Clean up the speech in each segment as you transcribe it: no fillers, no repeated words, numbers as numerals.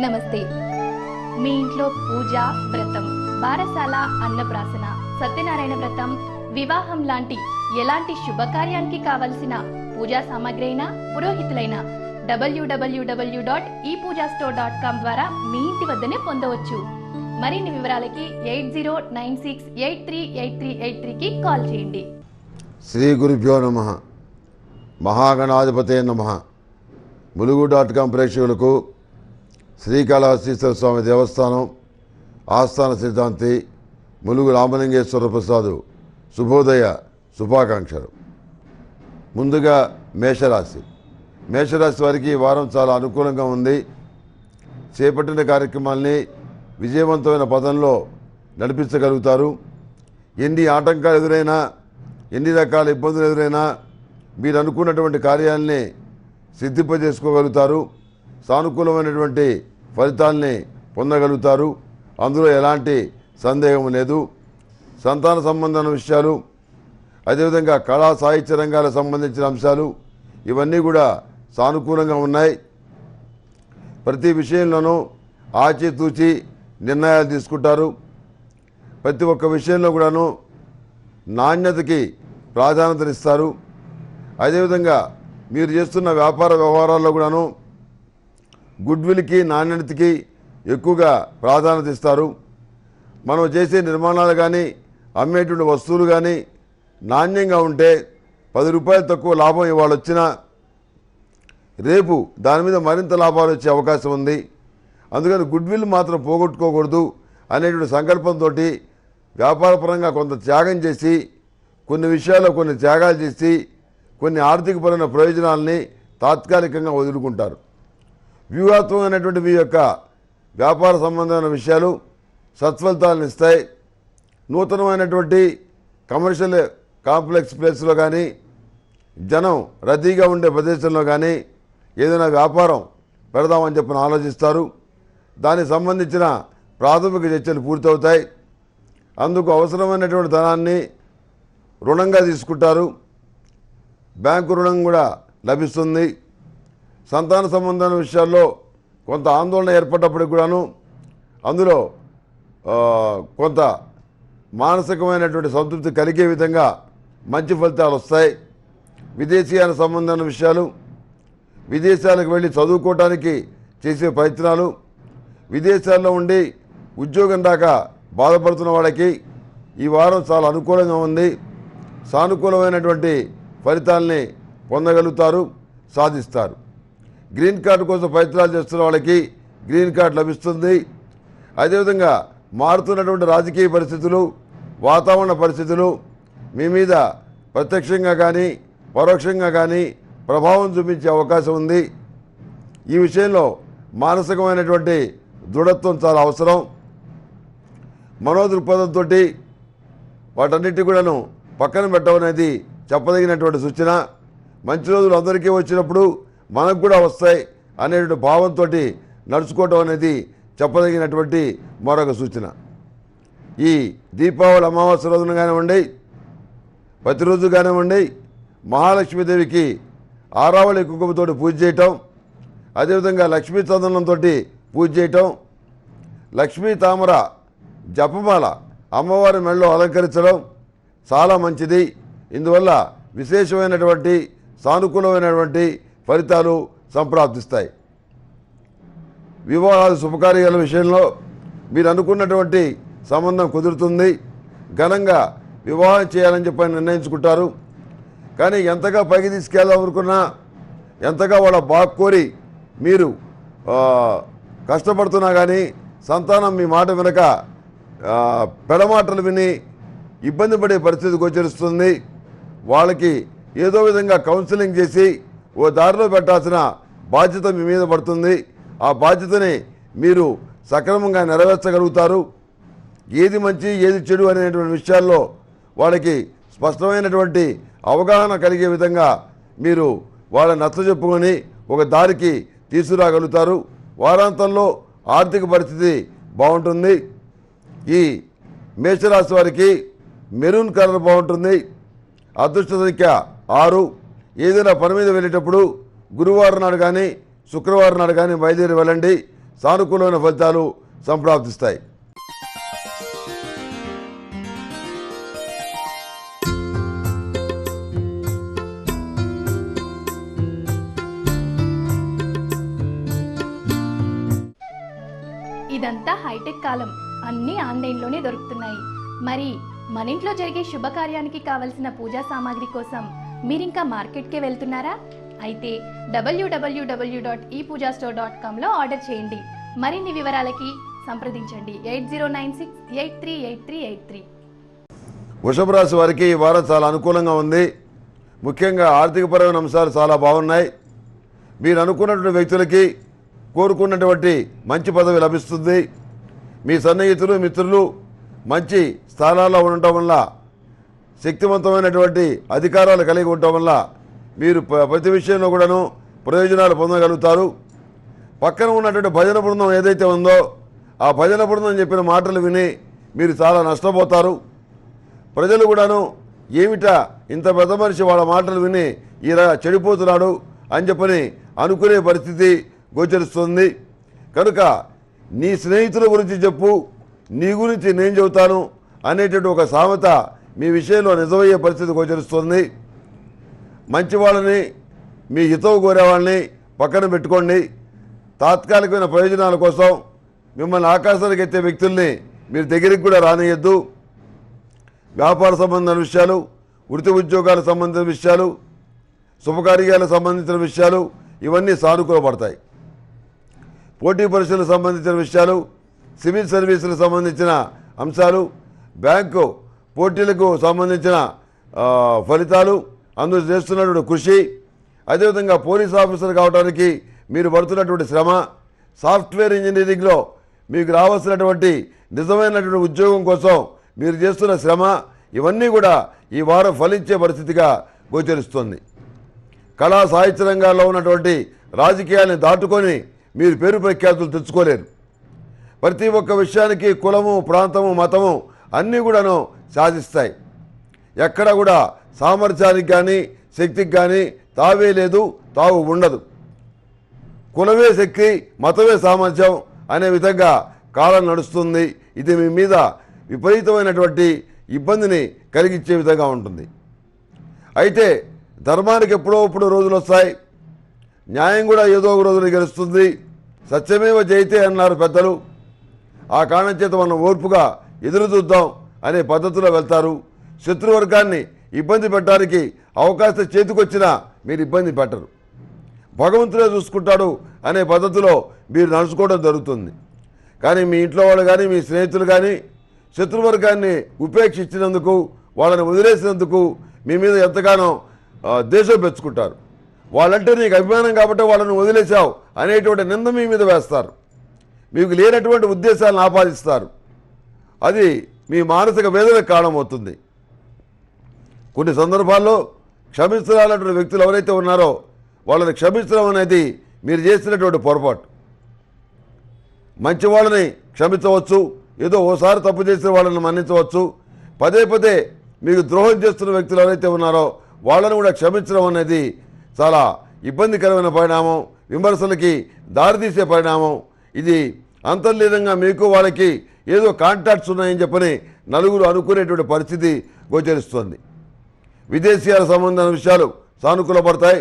నమస్తే. మీ ఇంట్లో పూజ, వ్రతం, బారసాల, అన్నప్రాసన, సత్యనారాయణ వ్రతం, వివాహం లాంటి ఎలాంటి శుభకార్యానికి కావలసిన పూజా సామాగ్రి అయినా పురోహితులైన www.epoojastore.com ద్వారా మీ ఇంటి వద్దనే పొందవచ్చు. మరిన్ని వివరాలకి 8096838383కి కాల్ చేయండి. శ్రీ గురుభ్యో నమః. మహాగణాధిపతే నమః. ములుగు.com ప్రేక్షకులకు శ్రీకాళహస్తీశ్వర స్వామి దేవస్థానం ఆస్థాన సిద్ధాంతి ములుగు రామలింగేశ్వర ప్రసాద్ శుభోదయ శుభాకాంక్షలు. ముందుగా మేషరాశి వారికి ఈ వారం చాలా అనుకూలంగా ఉంది. చేపట్టిన కార్యక్రమాల్ని విజయవంతమైన పదంలో నడిపించగలుగుతారు. ఎన్ని ఆటంకాలు ఎదురైనా, ఎన్ని రకాల ఇబ్బందులు ఎదురైనా మీరు అనుకున్నటువంటి కార్యాలని సిద్ధింపజేసుకోగలుగుతారు. సానుకూలమైనటువంటి ఫలితాల్ని పొందగలుగుతారు. అందులో ఎలాంటి సందేహం లేదు. సంతాన సంబంధమైన విషయాలు, అదేవిధంగా కళా సాహిత్య రంగాలకు సంబంధించిన అంశాలు ఇవన్నీ కూడా సానుకూలంగా ఉన్నాయి. ప్రతి విషయంలోనూ ఆచితూచి నిర్ణయాలు తీసుకుంటారు. ప్రతి ఒక్క విషయంలో కూడాను నాణ్యతకి ప్రాధాన్యతనిస్తారు. అదేవిధంగా మీరు చేస్తున్న వ్యాపార వ్యవహారాల్లో కూడాను గుడ్విల్కి, నాణ్యతకి ఎక్కువగా ప్రాధాన్యత ఇస్తారు. మనం చేసే నిర్మాణాలు కానీ, అమ్మేటువంటి వస్తువులు కానీ నాణ్యంగా ఉంటే 10 రూపాయలు తక్కువ లాభం ఇవాళ వచ్చినా రేపు దాని మీద మరింత లాభాలు వచ్చే అవకాశం ఉంది. అందుకని గుడ్విల్ మాత్రం పోగొట్టుకోకూడదు అనేటువంటి సంకల్పంతో వ్యాపారపరంగా కొంత త్యాగం చేసి, కొన్ని విషయాల్లో కొన్ని త్యాగాలు చేసి, కొన్ని ఆర్థికపరమైన ప్రయోజనాలని తాత్కాలికంగా వదులుకుంటారు. వ్యూహాత్మకమైనటువంటి మీ యొక్క వ్యాపార సంబంధమైన విషయాలు సత్ఫలితాలను ఇస్తాయి. నూతనమైనటువంటి కమర్షియల్ కాంప్లెక్స్ ప్లేస్లో కానీ, జనం రద్దీగా ఉండే ప్రదేశంలో కానీ ఏదైనా వ్యాపారం పెడదామని చెప్పని ఆలోచిస్తారు. దానికి సంబంధించిన ప్రాథమిక చర్చలు పూర్తవుతాయి. అందుకు అవసరమైనటువంటి ధనాన్ని రుణంగా తీసుకుంటారు. బ్యాంకు రుణం కూడా లభిస్తుంది. సంతాన సంబంధమైన విషయాల్లో కొంత ఆందోళన ఏర్పడ్డప్పటికి కూడాను అందులో కొంత మానసికమైనటువంటి సంతృప్తి కలిగే విధంగా మంచి ఫలితాలు వస్తాయి. విదేశీయాల సంబంధమైన విషయాలు, విదేశాలకు వెళ్ళి చదువుకోవటానికి చేసే ప్రయత్నాలు, విదేశాల్లో ఉండి ఉద్యోగం రాక బాధపడుతున్న వాళ్ళకి ఈ వారం చాలా అనుకూలంగా ఉంది. సానుకూలమైనటువంటి ఫలితాలని పొందగలుగుతారు, సాధిస్తారు. గ్రీన్ కార్డు కోసం ప్రయత్నాలు చేస్తున్న వాళ్ళకి గ్రీన్ కార్డు లభిస్తుంది. అదేవిధంగా మారుతున్నటువంటి రాజకీయ పరిస్థితులు, వాతావరణ పరిస్థితులు మీ మీద ప్రత్యక్షంగా కానీ పరోక్షంగా కానీ ప్రభావం చూపించే అవకాశం ఉంది. ఈ విషయంలో మానసికమైనటువంటి దృఢత్వం చాలా అవసరం. మనోదృక్పథంతో వాటన్నిటి కూడాను పక్కన పెట్టడం అనేది చెప్పదగినటువంటి సూచన. మంచి రోజులు అందరికీ వచ్చినప్పుడు మనకు కూడా వస్తాయి అనేటువంటి భావంతో నడుచుకోవటం అనేది చెప్పదగినటువంటి మరొక సూచన. ఈ దీపావళి అమావాస్య రోజున కానివ్వండి, ప్రతిరోజు కానివ్వండి, మహాలక్ష్మీదేవికి ఆరావళి కుంకుమతో పూజ చేయటం, అదేవిధంగా లక్ష్మీ చందనంతో పూజ చేయటం, లక్ష్మీ తామర జపమాల అమ్మవారి మెడలో అలంకరించడం చాలా మంచిది. ఇందువల్ల విశేషమైనటువంటి సానుకూలమైనటువంటి ఫలితాలు సంప్రాప్తిస్తాయి. వివాహాలు శుభకార్యాల విషయంలో మీరు అనుకున్నటువంటి సంబంధం కుదురుతుంది. ఘనంగా వివాహం చేయాలని చెప్పి నిర్ణయించుకుంటారు. కానీ ఎంతగా పైకి తీసుకెళ్దాం అనుకున్నా, ఎంతగా వాళ్ళ బాగు కోరి మీరు కష్టపడుతున్నా కానీ సంతానం మీ మాట వెనక పెడమాటలు విని ఇబ్బంది పడే పరిస్థితి గోచరిస్తుంది. వాళ్ళకి ఏదో విధంగా కౌన్సిలింగ్ చేసి ఓ దారిలో పెట్టాల్సిన బాధ్యత మీ మీద పడుతుంది. ఆ బాధ్యతని మీరు సక్రమంగా నెరవేర్చగలుగుతారు. ఏది మంచి ఏది చెడు అనేటువంటి విషయాల్లో వాళ్ళకి స్పష్టమైనటువంటి అవగాహన కలిగే విధంగా మీరు వాళ్ళని నచ్చజెప్పుకొని ఒక దారికి తీసుకురాగలుగుతారు. వారాంతంలో ఆర్థిక పరిస్థితి బాగుంటుంది. ఈ మేషరాశి వారికి మెరూన్ కలర్ బాగుంటుంది. అదృష్ట సంఖ్య 6. ఏదైనా పని మీద వెళ్ళేటప్పుడు గురువారం నాడు కానీ శుక్రవారం నాడు కానీ బయలుదేరి వెళ్ళండి. సానుకూలమైన ఫలితాలు సంప్రాప్తిస్తాయి. ఇదంతా హైటెక్ కాలం, అన్నీ ఆన్లైన్లోనే దొరుకుతున్నాయి. మరి మన ఇంట్లో జరిగే శుభకార్యానికి కావలసిన పూజా సామాగ్రి కోసం మీరింకా మార్కెట్కే వెళ్తున్నారా? అయితే www.epoojastore.comలో ఆర్డర్ చేయండి. మరిన్ని వివరాలకి సంప్రదించండి 8096838383. వృషభ రాశి వారికి ఈ వారం చాలా అనుకూలంగా ఉంది. ముఖ్యంగా ఆర్థికపరమైన అంశాలు చాలా బాగున్నాయి. మీరు అనుకున్నటువంటి వ్యక్తులకి కోరుకున్నటువంటి మంచి పదవి లభిస్తుంది. మీ సన్నిహితులు మిత్రులు మంచి స్థానాల్లో ఉండటం వల్ల, శక్తివంతమైనటువంటి అధికారాలు కలిగి ఉండటం వల్ల మీరు ప్రతి విషయంలో కూడాను ప్రయోజనాలు పొందగలుగుతారు. పక్కన ఉన్నటువంటి భజన బృందం ఏదైతే ఉందో ఆ భజన బృందం చెప్పిన మాటలు విని మీరు చాలా నష్టపోతారు. ప్రజలు కూడాను ఏమిటా ఇంత పెద్ద మనిషి వాళ్ళ మాటలు విని ఇలా చెడిపోతున్నాడు అని చెప్పని అనుకునే పరిస్థితి గోచరిస్తుంది. కనుక నీ స్నేహితుల గురించి చెప్పు, నీ గురించి నేను చెబుతాను అనేటువంటి ఒక సామెత మీ విషయంలో నిజమయ్యే పరిస్థితి గోచరిస్తుంది. మంచి వాళ్ళని, మీ హితవు కోరే వాళ్ళని పక్కన పెట్టుకోండి. తాత్కాలికమైన ప్రయోజనాల కోసం మిమ్మల్ని ఆకాశానికి ఎత్తే వ్యక్తుల్ని మీరు దగ్గరికి కూడా రానియద్దు. వ్యాపార సంబంధమైన విషయాలు, వృత్తి ఉద్యోగాలకు సంబంధించిన విషయాలు, శుభకార్యాలకు సంబంధించిన విషయాలు ఇవన్నీ సానుకూలపడతాయి. పోటీ పరీక్షలకు సంబంధించిన విషయాలు, సివిల్ సర్వీసులకు సంబంధించిన అంశాలు, బ్యాంకు పోటీలకు సంబంధించిన ఫలితాలు, అందులో చేస్తున్నటువంటి కృషి, అదేవిధంగా పోలీస్ ఆఫీసర్ కావడానికి మీరు పడుతున్నటువంటి శ్రమ, సాఫ్ట్వేర్ ఇంజనీరింగ్లో మీకు రావాల్సినటువంటి నిజమైనటువంటి ఉద్యోగం కోసం మీరు చేస్తున్న శ్రమ, ఇవన్నీ కూడా ఈ వారం ఫలించే పరిస్థితిగా గోచరిస్తుంది. కళా సాహిత్య రంగాల్లో ఉన్నటువంటి రాజకీయాలను దాటుకొని మీరు పేరు ప్రఖ్యాతులు తెచ్చుకోలేరు. ప్రతి ఒక్క విషయానికి కులము, ప్రాంతము, మతము అన్నీ కూడాను సాధిస్తాయి. ఎక్కడ కూడా సామర్థ్యానికి కానీ శక్తికి కానీ తావే లేదు, తావు ఉండదు. కులమే శక్తి, మతమే సామర్థ్యం అనే విధంగా కాలం నడుస్తుంది. ఇది మీ మీద విపరీతమైనటువంటి ఇబ్బందిని కలిగించే విధంగా ఉంటుంది. అయితే ధర్మానికి ఎప్పుడో ఇప్పుడు రోజులు వస్తాయి, న్యాయం కూడా ఏదో ఒక రోజున గెలుస్తుంది. సత్యమేవ జయితే అన్నారు పెద్దలు. ఆ కారణం చేత మనం ఓర్పుగా ఎదురు చూద్దాం అనే పద్ధతిలో వెళ్తారు. శత్రువర్గాన్ని ఇబ్బంది పెట్టడానికి అవకాశం చేతికొచ్చినా మీరు ఇబ్బంది పెట్టరు. భగవంతుడే చూసుకుంటాడు అనే పద్ధతిలో మీరు నడుచుకోవడం జరుగుతుంది. కానీ మీ ఇంట్లో వాళ్ళు కానీ మీ స్నేహితులు కానీ శత్రువర్గాన్ని ఉపేక్షించినందుకు, వాళ్ళని వదిలేసినందుకు మీ మీద ఎంతగానో దేశం పెంచుకుంటారు. వాళ్ళంటే నీకు అభిమానం కాబట్టి వాళ్ళని వదిలేశావు అనేటువంటి నింద మీ మీద వేస్తారు. మీకు లేనటువంటి ఉద్దేశాలను ఆపాదిస్తారు. అది మీ మానసిక వేదనకు కారణమవుతుంది. కొన్ని సందర్భాల్లో క్షమించాలన్నటువంటి వ్యక్తులు ఎవరైతే ఉన్నారో వాళ్ళని క్షమించడం అనేది మీరు చేసినటువంటి పొరపాటు. మంచి వాళ్ళని క్షమించవచ్చు, ఏదో ఓసారి తప్పు చేసిన వాళ్ళని మన్నించవచ్చు. పదే పదే మీకు ద్రోహం చేస్తున్న వ్యక్తులు ఎవరైతే ఉన్నారో వాళ్ళని కూడా క్షమించడం అనేది చాలా ఇబ్బందికరమైన పరిణామం, విమర్శలకి దారితీసే పరిణామం. ఇది అంతర్లీనంగా మీకు వాళ్ళకి ఏదో కాంటాక్ట్స్ ఉన్నాయని చెప్పని నలుగురు అనుకునేటువంటి పరిస్థితి గోచరిస్తుంది. విదేశీయాల సంబంధమైన విషయాలు సానుకూలపడతాయి.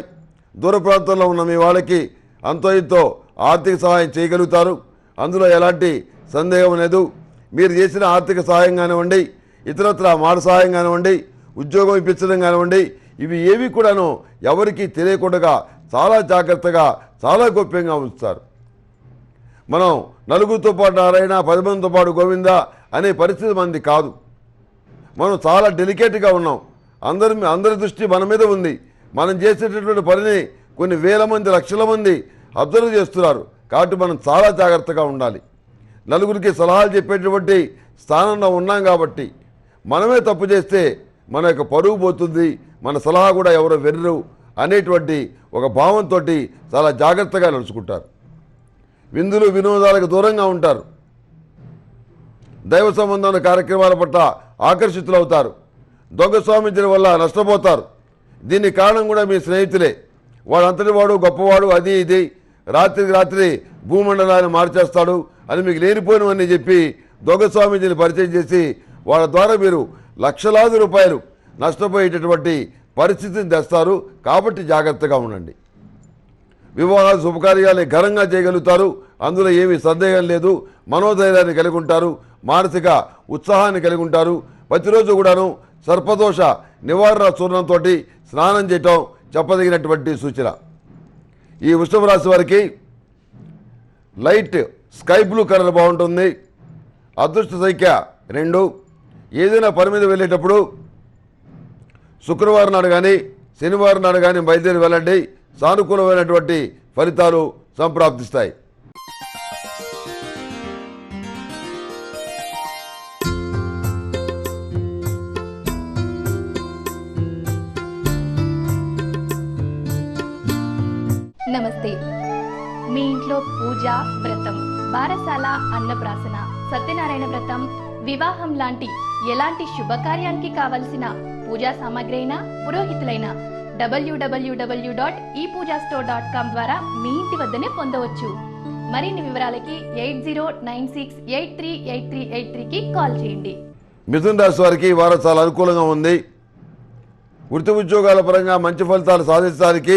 దూర ప్రాంతంలో ఉన్న మీ వాళ్ళకి అంతో ఇంతో ఆర్థిక సహాయం చేయగలుగుతారు. అందులో ఎలాంటి సందేహం లేదు. మీరు చేసిన ఆర్థిక సహాయం కానివ్వండి, ఇతరత్ర మాట సహాయం కానివ్వండి, ఉద్యోగం ఇప్పించడం కానివ్వండి, ఇవి ఏవి కూడాను ఎవరికి తెలియకుండా చాలా జాగ్రత్తగా, చాలా గోప్యంగా ఉంచుతారు. మనం నలుగురితో పాటు నారాయణ, 10 మందితో పాటు గోవింద అనే పరిస్థితి మనది కాదు. మనం చాలా డెలికేట్గా ఉన్నాం. అందరి దృష్టి మన మీద ఉంది. మనం చేసేటటువంటి పనిని కొన్ని వేల మంది, లక్షల మంది అబ్జర్వ్ చేస్తున్నారు. కాబట్టి మనం చాలా జాగ్రత్తగా ఉండాలి. నలుగురికి సలహాలు చెప్పేటువంటి స్థానంలో ఉన్నాం కాబట్టి మనమే తప్పు చేస్తే మన యొక్క పరువు పోతుంది, మన సలహా కూడా ఎవరో వెర్రు అనేటువంటి ఒక భావంతో చాలా జాగ్రత్తగా నడుచుకుంటారు. విందులు వినోదాలకు దూరంగా ఉంటారు. దైవ సంబంధమైన కార్యక్రమాల పట్ల ఆకర్షితులవుతారు. దొంగ స్వామించడం వల్ల నష్టపోతారు. దీనికి కారణం కూడా మీ స్నేహితులే. వాడంతటి వాడు గొప్పవాడు, అది ఇది రాత్రికి రాత్రి భూమండలాన్ని మార్చేస్తాడు అని మీకు లేనిపోయినవన్నీ చెప్పి దొంగ స్వామీజీని పరిచయం చేసి వాళ్ళ ద్వారా మీరు లక్షలాది రూపాయలు నష్టపోయేటటువంటి పరిస్థితిని తెస్తారు. కాబట్టి జాగ్రత్తగా ఉండండి. వివాహాలు శుభకార్యాలని ఘనంగా చేయగలుగుతారు. అందులో ఏమీ సందేహం లేదు. మనోధైర్యాన్ని కలిగి ఉంటారు. మానసిక ఉత్సాహాన్ని కలిగి ఉంటారు. ప్రతిరోజు కూడాను సర్పదోష నివారణ చూర్ణంతో స్నానం చేయటం చెప్పదగినటువంటి సూచన. ఈ వృషభ రాశి వారికి లైట్ స్కై బ్లూ కలర్ బాగుంటుంది. అదృష్ట సంఖ్య 2. ఏదైనా పని మీద వెళ్ళేటప్పుడు శుక్రవారం నాడు కానీ శనివారం నాడు కానీ బయలుదేరి వెళ్ళండి. సానుకూలమైనటువంటి ఫలితాలు సంప్రాప్తిస్తాయి. నమస్తే. మీ ఇంట్లో పూజ, వ్రతం, బారసాల, అన్నప్రాసన, సత్యనారాయణ వ్రతం, వివాహం లాంటి ఎలాంటి శుభకార్యానికి కావలసిన పూజా సామాగ్రి అయినా పురోహితులైన www.epoojastore.com ద్వారా మీ ఇంటి వద్దనే పొందవచ్చు. మరిన్ని వివరాలకి 8096838383కి కాల్ చేయండి. మిథున రాశి వారికి ఈ వారం చాలా అనుకూలంగా ఉంది. వృత్తి ఉద్యోగాల పరంగా మంచి ఫలితాలు సాధించడానికి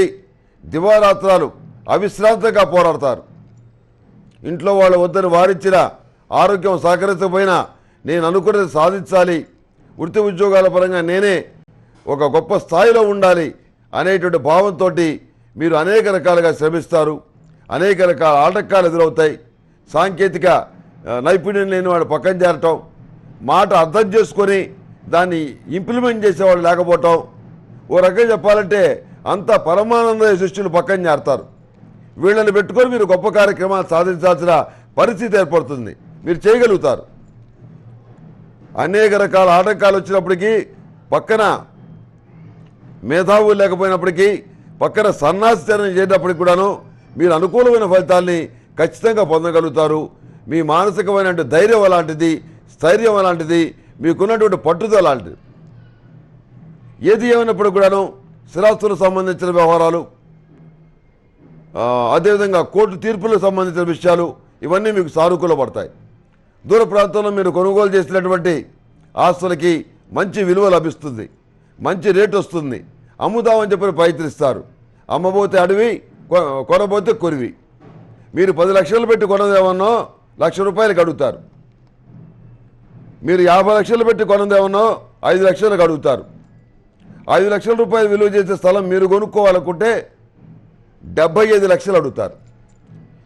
దివారాత్రాలు అవిశ్రాంతంగా పోరాడతారు. ఇంట్లో వాళ్ళు వద్దని వారించిన ఆరోగ్యం సహకరించకపోయినా నేను అనుకున్నది సాధించాలి, వృత్తి ఉద్యోగాల పరంగా నేనే ఒక గొప్ప స్థాయిలో ఉండాలి అనేటువంటి భావంతో మీరు అనేక రకాలుగా శ్రమిస్తారు. అనేక రకాల ఆటంకాలు ఎదురవుతాయి. సాంకేతిక నైపుణ్యం లేని వాడు పక్కన చేరటం, మాట అర్థం చేసుకొని దాన్ని ఇంప్లిమెంట్ చేసేవాళ్ళు లేకపోవటం, ఓ రకంగా చెప్పాలంటే అంత పరమానంద సృష్టిలు పక్కన చేరతారు. వీళ్ళని పెట్టుకొని మీరు గొప్ప కార్యక్రమాలు సాధించాల్సిన పరిస్థితి ఏర్పడుతుంది. మీరు చేయగలుగుతారు. అనేక రకాల ఆటంకాలు వచ్చినప్పటికీ, పక్కన మేధావులు లేకపోయినప్పటికీ, పక్కన సన్నాసిచరణ చేసినప్పటికి కూడాను మీరు అనుకూలమైన ఫలితాల్ని ఖచ్చితంగా పొందగలుగుతారు. మీ మానసికమైన ధైర్యం అలాంటిది, స్థైర్యం అలాంటిది, మీకున్నటువంటి పట్టుదల అలాంటిది. ఏది ఏమైనప్పుడు కూడాను స్థిరాస్తులకు సంబంధించిన వ్యవహారాలు, అదేవిధంగా కోర్టు తీర్పులకు సంబంధించిన విషయాలు ఇవన్నీ మీకు సానుకూలపడతాయి. దూర ప్రాంతంలో మీరు కొనుగోలు చేసినటువంటి ఆస్తులకి మంచి విలువ లభిస్తుంది, మంచి రేటు వస్తుంది. అమ్ముదామని చెప్పి ప్రయత్నిస్తారు. అమ్మబోతే అడవి, కొనబోతే కొరివి. మీరు 10 లక్షలు పెట్టి కొనదేమన్నో 1,00,000 రూపాయలకి అడుగుతారు. మీరు 50 లక్షలు పెట్టి కొనదేమన్నో 5 లక్షలకు అడుగుతారు. 5 లక్షల రూపాయలు విలువ చేసే స్థలం మీరు కొనుక్కోవాలనుకుంటే 75 లక్షలు అడుగుతారు.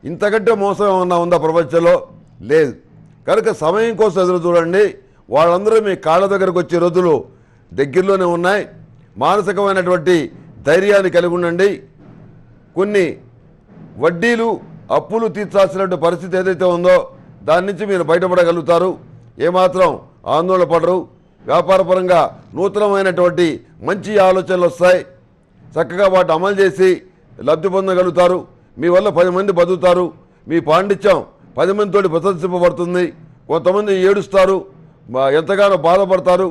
ఇంతకంటే మోసం ఏమన్నా ఉందా ప్రపంచంలో? లేదు. కనుక సమయం కోసం ఎదురు చూడండి. వాళ్ళందరూ మీ కాళ్ళ దగ్గరకు వచ్చే రోజులు దగ్గరలోనే ఉన్నాయి. మానసికమైనటువంటి ధైర్యాన్ని కలిగి ఉండండి. కొన్ని వడ్డీలు, అప్పులు తీర్చాల్సినటువంటి పరిస్థితి ఏదైతే ఉందో దాని నుంచి మీరు బయటపడగలుగుతారు. ఏమాత్రం ఆందోళన పడరు. వ్యాపారపరంగా నూతనమైనటువంటి మంచి ఆలోచనలు వస్తాయి. చక్కగా వాటి అమలు చేసి లబ్ధి పొందగలుగుతారు. మీ వల్ల 10 మంది బతుకుతారు. మీ పాండిత్యం 10 మందితోటి ప్రశంసింపబడుతుంది. కొంతమంది ఏడుస్తారు, ఎంతగానో బాధపడతారు.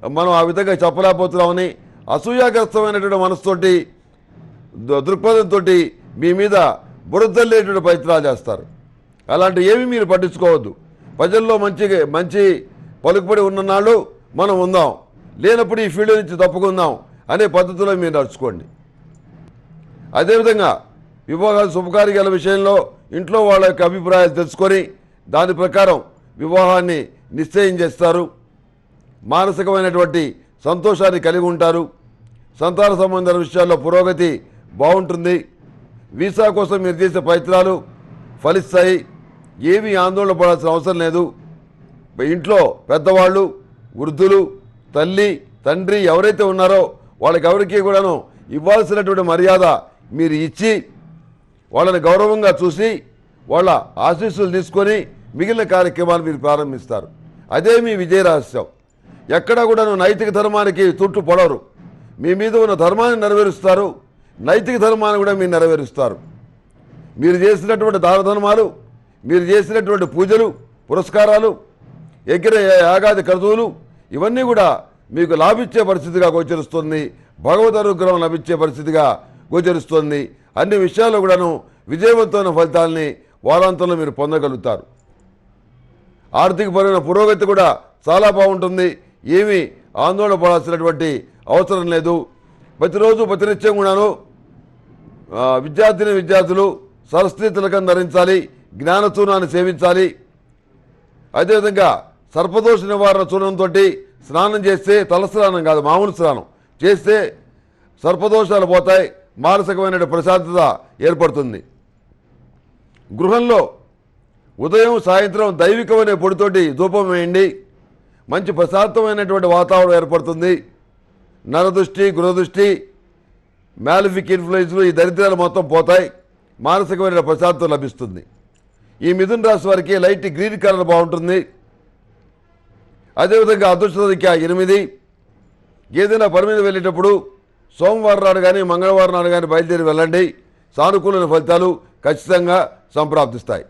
మనం ఆ విధంగా చెప్పలేకపోతున్నామని అసూయాగ్రస్తమైనటువంటి మనసుతోటి, దృక్పథంతో మీ మీద బురదల్లేటువంటి ప్రయత్నాలు చేస్తారు. అలాంటివి ఏమీ మీరు పట్టించుకోవద్దు. ప్రజల్లో మంచి పలుకుబడి ఉన్ననాళ్ళు మనం ఉందాం, లేనప్పుడు ఈ ఫీల్డ్ నుంచి తప్పుకుందాం అనే పద్ధతిలో మీరు నడుచుకోండి. అదేవిధంగా వివాహాల శుభకార్యాల విషయంలో ఇంట్లో వాళ్ళ యొక్క అభిప్రాయాలు తెలుసుకొని దాని ప్రకారం వివాహాన్ని నిశ్చయం చేస్తారు. మానసికమైనటువంటి సంతోషాన్ని కలిగి ఉంటారు. సంతాన సంబంధాల విషయాల్లో పురోగతి బాగుంటుంది. వీసా కోసం మీరు చేసే ప్రయత్నాలు ఫలిస్తాయి. ఏమీ ఆందోళన పడాల్సిన అవసరం లేదు. ఇంట్లో పెద్దవాళ్ళు, వృద్ధులు, తల్లి, తండ్రి ఎవరైతే ఉన్నారో వాళ్ళకి ఎవరికి కూడాను ఇవ్వాల్సినటువంటి మర్యాద మీరు ఇచ్చి వాళ్ళని గౌరవంగా చూసి వాళ్ళ ఆశీస్సులు తీసుకొని మిగిలిన కార్యక్రమాలు మీరు ప్రారంభిస్తారు. అదే మీ విజయ రహస్యం. ఎక్కడా కూడాను నైతిక ధర్మానికి చుట్టూ పడవరు. మీ మీద ఉన్న ధర్మాన్ని నెరవేరుస్తారు, నైతిక ధర్మాన్ని కూడా మీరు నెరవేరుస్తారు. మీరు చేసినటువంటి దాన ధర్మాలు, మీరు చేసినటువంటి పూజలు, పురస్కారాలు, ఎగిరే యాగాది క్రతువులు ఇవన్నీ కూడా మీకు లాభించే పరిస్థితిగా గోచరిస్తుంది. భగవద్ అనుగ్రహం లభించే పరిస్థితిగా గోచరిస్తుంది. అన్ని విషయాల్లో కూడాను విజయవంతమైన ఫలితాలని వారాంతంలో మీరు పొందగలుగుతారు. ఆర్థికపరమైన పురోగతి కూడా చాలా బాగుంటుంది. ఏమీ ఆందోళన పడాల్సినటువంటి అవసరం లేదు. ప్రతిరోజు ప్రతినిత్యం కూడాను విద్యార్థులు సరస్వతీ తిలకం ధరించాలి, జ్ఞానచూర్ణాన్ని సేవించాలి. అదేవిధంగా సర్పదోష నివారణ చూర్ణంతో స్నానం చేస్తే, తలస్నానం కాదు మామూలు స్నానం చేస్తే సర్పదోషాలు పోతాయి, మానసికమైన ప్రశాంతత ఏర్పడుతుంది. గృహంలో ఉదయం సాయంత్రం దైవికమైన పొడితోటి ధూపం వేయండి, మంచి ప్రశాంతమైనటువంటి వాతావరణం ఏర్పడుతుంది. నరదృష్టి, గృహదృష్టి, మ్యాలిఫిక్ ఇన్ఫ్లుయెన్స్లు, ఈ దరిద్రాలు మొత్తం పోతాయి, మానసికమైన ప్రశాంతత లభిస్తుంది. ఈ మిథున రాశి వారికి లైట్ గ్రీన్ కలర్ బాగుంటుంది. అదేవిధంగా అదృష్ట సంఖ్య 8. ఏదైనా పని మీద వెళ్ళేటప్పుడు సోమవారం నాడు కానీ మంగళవారం నాడు కానీ బయలుదేరి వెళ్ళండి. సానుకూలమైన ఫలితాలు ఖచ్చితంగా సంప్రాప్తిస్తాయి.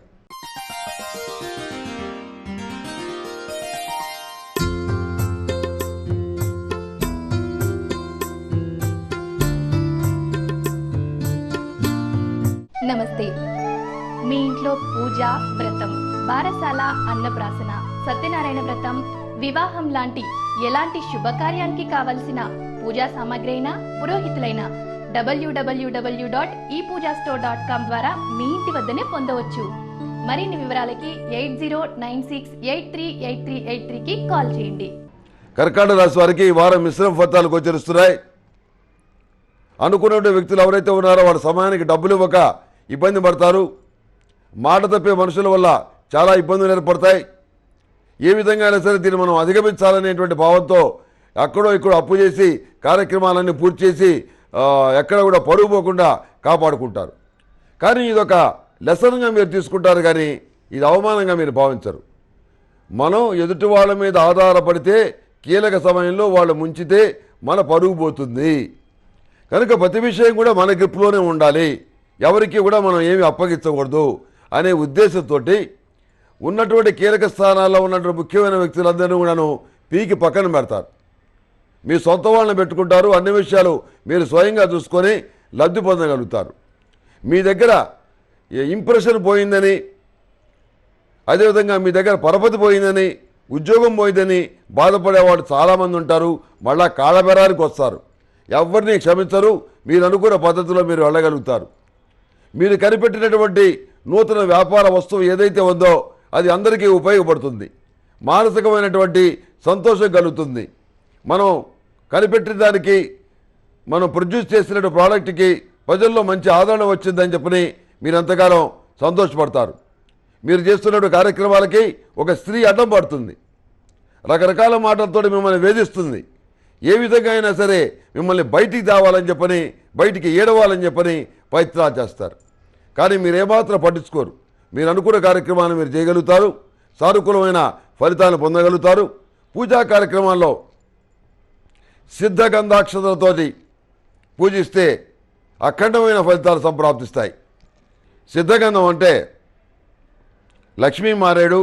నమస్తే. మీ ఇంట్లో పూజ, వ్రతం, బారసాల, అన్నప్రాసన, సత్యనారాయణ వ్రతం, వివాహం లాంటి ఎలాంటి శుభకార్యానికి కావలసిన పూజా సామాగ్రి అయినా పురోహితులైన www.epoojastore.com ద్వారా మీ ఇంటి వద్దనే పొందవచ్చు. మరిన్ని వివరాలకి 8096838383కి కాల్ చేయండి. కర్కాటక రాశి వారికి ఈ వారం మిశ్రమ ఫలితాలు గోచరిస్తున్నాయి. అనుకున్న వ్యక్తులు ఎవరైతే ఉన్నారో వారు సమయానికి డబ్బులు ఇవ్వక ఇబ్బంది పడతారు. మాట తప్పే మనుషుల వల్ల చాలా ఇబ్బందులు ఏర్పడతాయి. ఏ విధంగా అయినా సరే దీన్ని మనం అధిగమించాలనేటువంటి భావంతో అక్కడో ఇక్కడో అప్పు చేసి కార్యక్రమాలన్నీ పూర్తి చేసి ఎక్కడ కూడా పరుగు పోకుండా కాపాడుకుంటారు. కానీ ఇదొక లెసన్గా మీరు తీసుకుంటారు, కానీ ఇది అవమానంగా మీరు భావించరు. మనం ఎదుటి వాళ్ళ మీద ఆధారపడితే కీలక సమయంలో వాళ్ళు ముంచితే మన పరుగు పోతుంది. కనుక ప్రతి విషయం కూడా మన గ్రిప్లోనే ఉండాలి, ఎవరికి కూడా మనం ఏమి అప్పగించకూడదు అనే ఉద్దేశంతో ఉన్నటువంటి కీలక స్థానాల్లో ఉన్నటువంటి ముఖ్యమైన వ్యక్తులందరినీ కూడాను పీకి పక్కన పెడతారు. మీ సొంత వాళ్ళని పెట్టుకుంటారు. అన్ని విషయాలు మీరు స్వయంగా చూసుకొని లబ్ధి పొందగలుగుతారు. మీ దగ్గర ఇంప్రెషన్ పోయిందని, అదేవిధంగా మీ దగ్గర పరపతి పోయిందని, ఉద్యోగం పోయిందని బాధపడేవాడు చాలామంది ఉంటారు. మళ్ళా కాళ్ళబెరానికి వస్తారు, ఎవరిని క్షమించరు. మీరు అనుకున్న పద్ధతిలో మీరు వెళ్ళగలుగుతారు. మీరు కనిపెట్టినటువంటి నూతన వ్యాపార వస్తువు ఏదైతే ఉందో అది అందరికీ ఉపయోగపడుతుంది. మానసికమైనటువంటి సంతోషం కలుగుతుంది. మనం కనిపెట్టిన దానికి, మనం ప్రొడ్యూస్ చేసిన ప్రోడక్ట్కి ప్రజల్లో మంచి ఆదరణ వచ్చిందని చెప్పని మీరు ఎంతగానో సంతోషపడతారు. మీరు చేస్తున్న కార్యక్రమాలకి ఒక స్త్రీ అడ్డం పడుతుంది, రకరకాల మాటలతో మిమ్మల్ని వేధిస్తుంది. ఏ విధంగా అయినా సరే మిమ్మల్ని బయటికి తేవాలని చెప్పని, బయటికి ఏడవాలని చెప్పని ప్రయత్నాలు చేస్తారు. కానీ మీరేమాత్రం పట్టించుకోరు. మీరు అనుకున్న కార్యక్రమాన్ని మీరు చేయగలుగుతారు, సానుకూలమైన ఫలితాలను పొందగలుగుతారు. పూజా కార్యక్రమాల్లో సిద్ధగంధాక్షతలతోటి పూజిస్తే అఖండమైన ఫలితాలు సంప్రాప్తిస్తాయి. సిద్ధగంధం అంటే లక్ష్మీ మారేడు,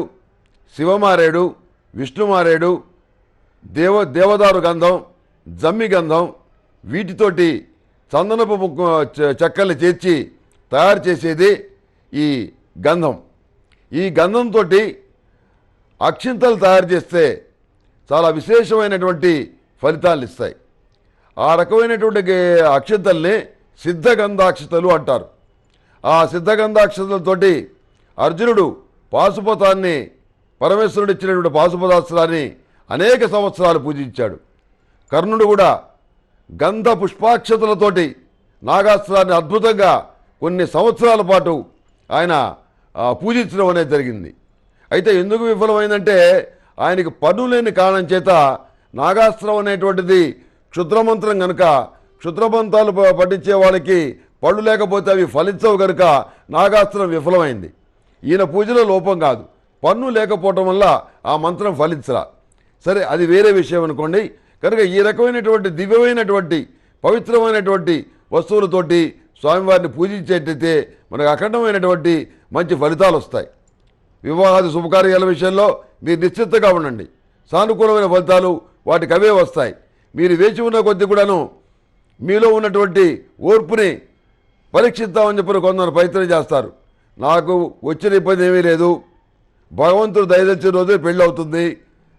శివమారేడు, విష్ణుమారేడు, దేవదారు గంధం, జమ్మి గంధం, వీటితోటి చందనపు చెక్కల్ని చేర్చి తయారు చేసేది ఈ గంధం. ఈ గంధంతో అక్షింతలు తయారు చేస్తే చాలా విశేషమైనటువంటి ఫలితాలు ఇస్తాయి. ఆ రకమైనటువంటి అక్షింతల్ని సిద్ధగంధాక్షతలు అంటారు. ఆ సిద్ధగంధాక్షతలతోటి అర్జునుడు పాశుపతాన్ని, పరమేశ్వరుడు ఇచ్చినటువంటి పాశుపతాస్త్రాన్ని అనేక సంవత్సరాలు పూజించాడు. కర్ణుడు కూడా గంధ పుష్పాక్షతలతోటి నాగాస్త్రాన్ని అద్భుతంగా కొన్ని సంవత్సరాల పాటు ఆయన పూజించడం అనేది జరిగింది. అయితే ఎందుకు విఫలమైందంటే ఆయనకి పన్ను లేని కారణం చేత నాగాస్త్రం అనేటువంటిది క్షుద్రమంత్రం కనుక, క్షుద్రమంత్రాలు పఠించే వాళ్ళకి పళ్ళు లేకపోతే అవి ఫలించవు కనుక నాగాస్త్రం విఫలమైంది. ఈయన పూజలో లోపం కాదు, పన్ను లేకపోవటం వల్ల ఆ మంత్రం ఫలించరా. సరే, అది వేరే విషయం అనుకోండి. కనుక ఈ రకమైనటువంటి దివ్యమైనటువంటి పవిత్రమైనటువంటి వస్తువులతోటి స్వామివారిని పూజించేటైతే మనకు అఖండమైనటువంటి మంచి ఫలితాలు వస్తాయి. వివాహాది శుభకార్యాల విషయంలో మీరు నిశ్చితంగా ఉండండి. సానుకూలమైన ఫలితాలు వాటికి అవే వస్తాయి. మీరు వేచి ఉన్న కొద్దీ కూడాను మీలో ఉన్నటువంటి ఓర్పుని పరీక్షిద్దామని చెప్పి కొందరు ప్రయత్నం చేస్తారు. నాకు వచ్చిన ఇబ్బంది ఏమీ లేదు, భగవంతుడు దయదచ్చిన రోజే పెళ్ళి అవుతుంది,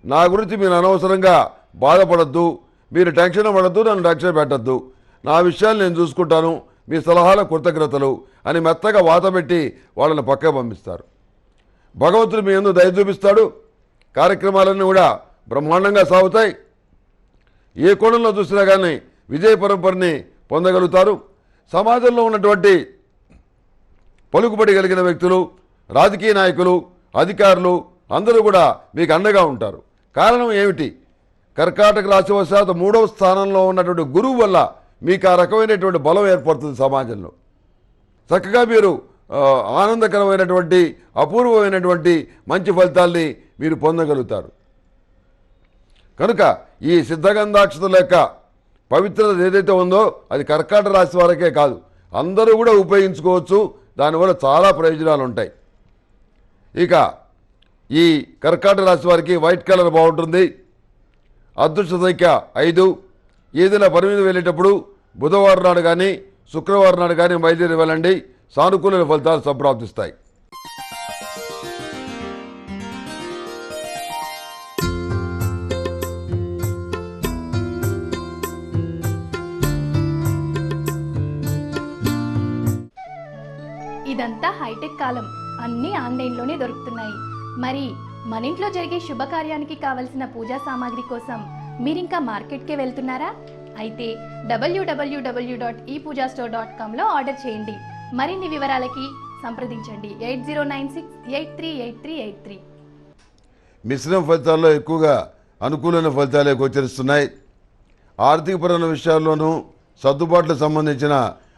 నా గురించి మీరు అనవసరంగా బాధపడద్దు, మీరు టెన్షన్ పడద్దు, నన్ను టెన్షన్ పెట్టద్దు, నా విషయాలు నేను చూసుకుంటాను, మీ సలహాల కృతజ్ఞతలు అని మెత్తగా వాతపెట్టి వాళ్ళని పక్క పంపిస్తారు. భగవంతుడు మీ యందు దయ చూపిస్తాడు. కార్యక్రమాలన్నీ కూడా బ్రహ్మాండంగా సాగుతాయి. ఏ కోణంలో చూసినా కానీ విజయ పరంపరని పొందగలుగుతారు. సమాజంలో ఉన్నటువంటి పలుకుబడి కలిగిన వ్యక్తులు, రాజకీయ నాయకులు, అధికారులు అందరూ కూడా మీకు అండగా ఉంటారు. కారణం ఏమిటి? కర్కాటక రాశివశాత్తు 3వ స్థానంలో ఉన్నటువంటి గురువు వల్ల మీకు ఆ రకమైనటువంటి బలం ఏర్పడుతుంది. సమాజంలో చక్కగా మీరు ఆనందకరమైనటువంటి అపూర్వమైనటువంటి మంచి ఫలితాల్ని మీరు పొందగలుగుతారు. కనుక ఈ సిద్ధగంధాక్షతల యొక్క పవిత్రత ఏదైతే ఉందో అది కర్కాటక రాశి వారికే కాదు, అందరూ కూడా ఉపయోగించుకోవచ్చు. దానివల్ల చాలా ప్రయోజనాలు ఉంటాయి. ఇక ఈ కర్కాటక రాశి వారికి వైట్ కలర్ బాగుంటుంది. అదృష్ట సంఖ్య 5. ఏదైనా పని మీద వెళ్ళేటప్పుడు బుధవారం నాడు కానీ శుక్రవారం నాడు కానీ బయలుదేరి వెళ్ళండి. సానుకూల ఫలితాలు సంప్రాప్తిస్తాయి. ఇదంతా హైటెక్ కాలం, అన్నీ ఆన్లైన్లోనే దొరుకుతున్నాయి. మరి మన ఇంట్లో జరిగే శుభకార్యానికి కావలసిన పూజా సామాగ్రి కోసం మీరింకా మార్కెట్కే వెళ్తున్నారా? అయితే www.epoojastore.comలో ఆర్డర్ చేయండి. మరిన్ని వివరాలకి సంప్రదించండి 8096838383. మిశ్రమ ఫలితాల్లో ఎక్కువగా అనుకూలమైన ఫలితాలే గోచరిస్తున్నాయి. ఆర్థికపరమైన విషయాల్లోనూ సర్దుబాట్లకు సంబంధించిన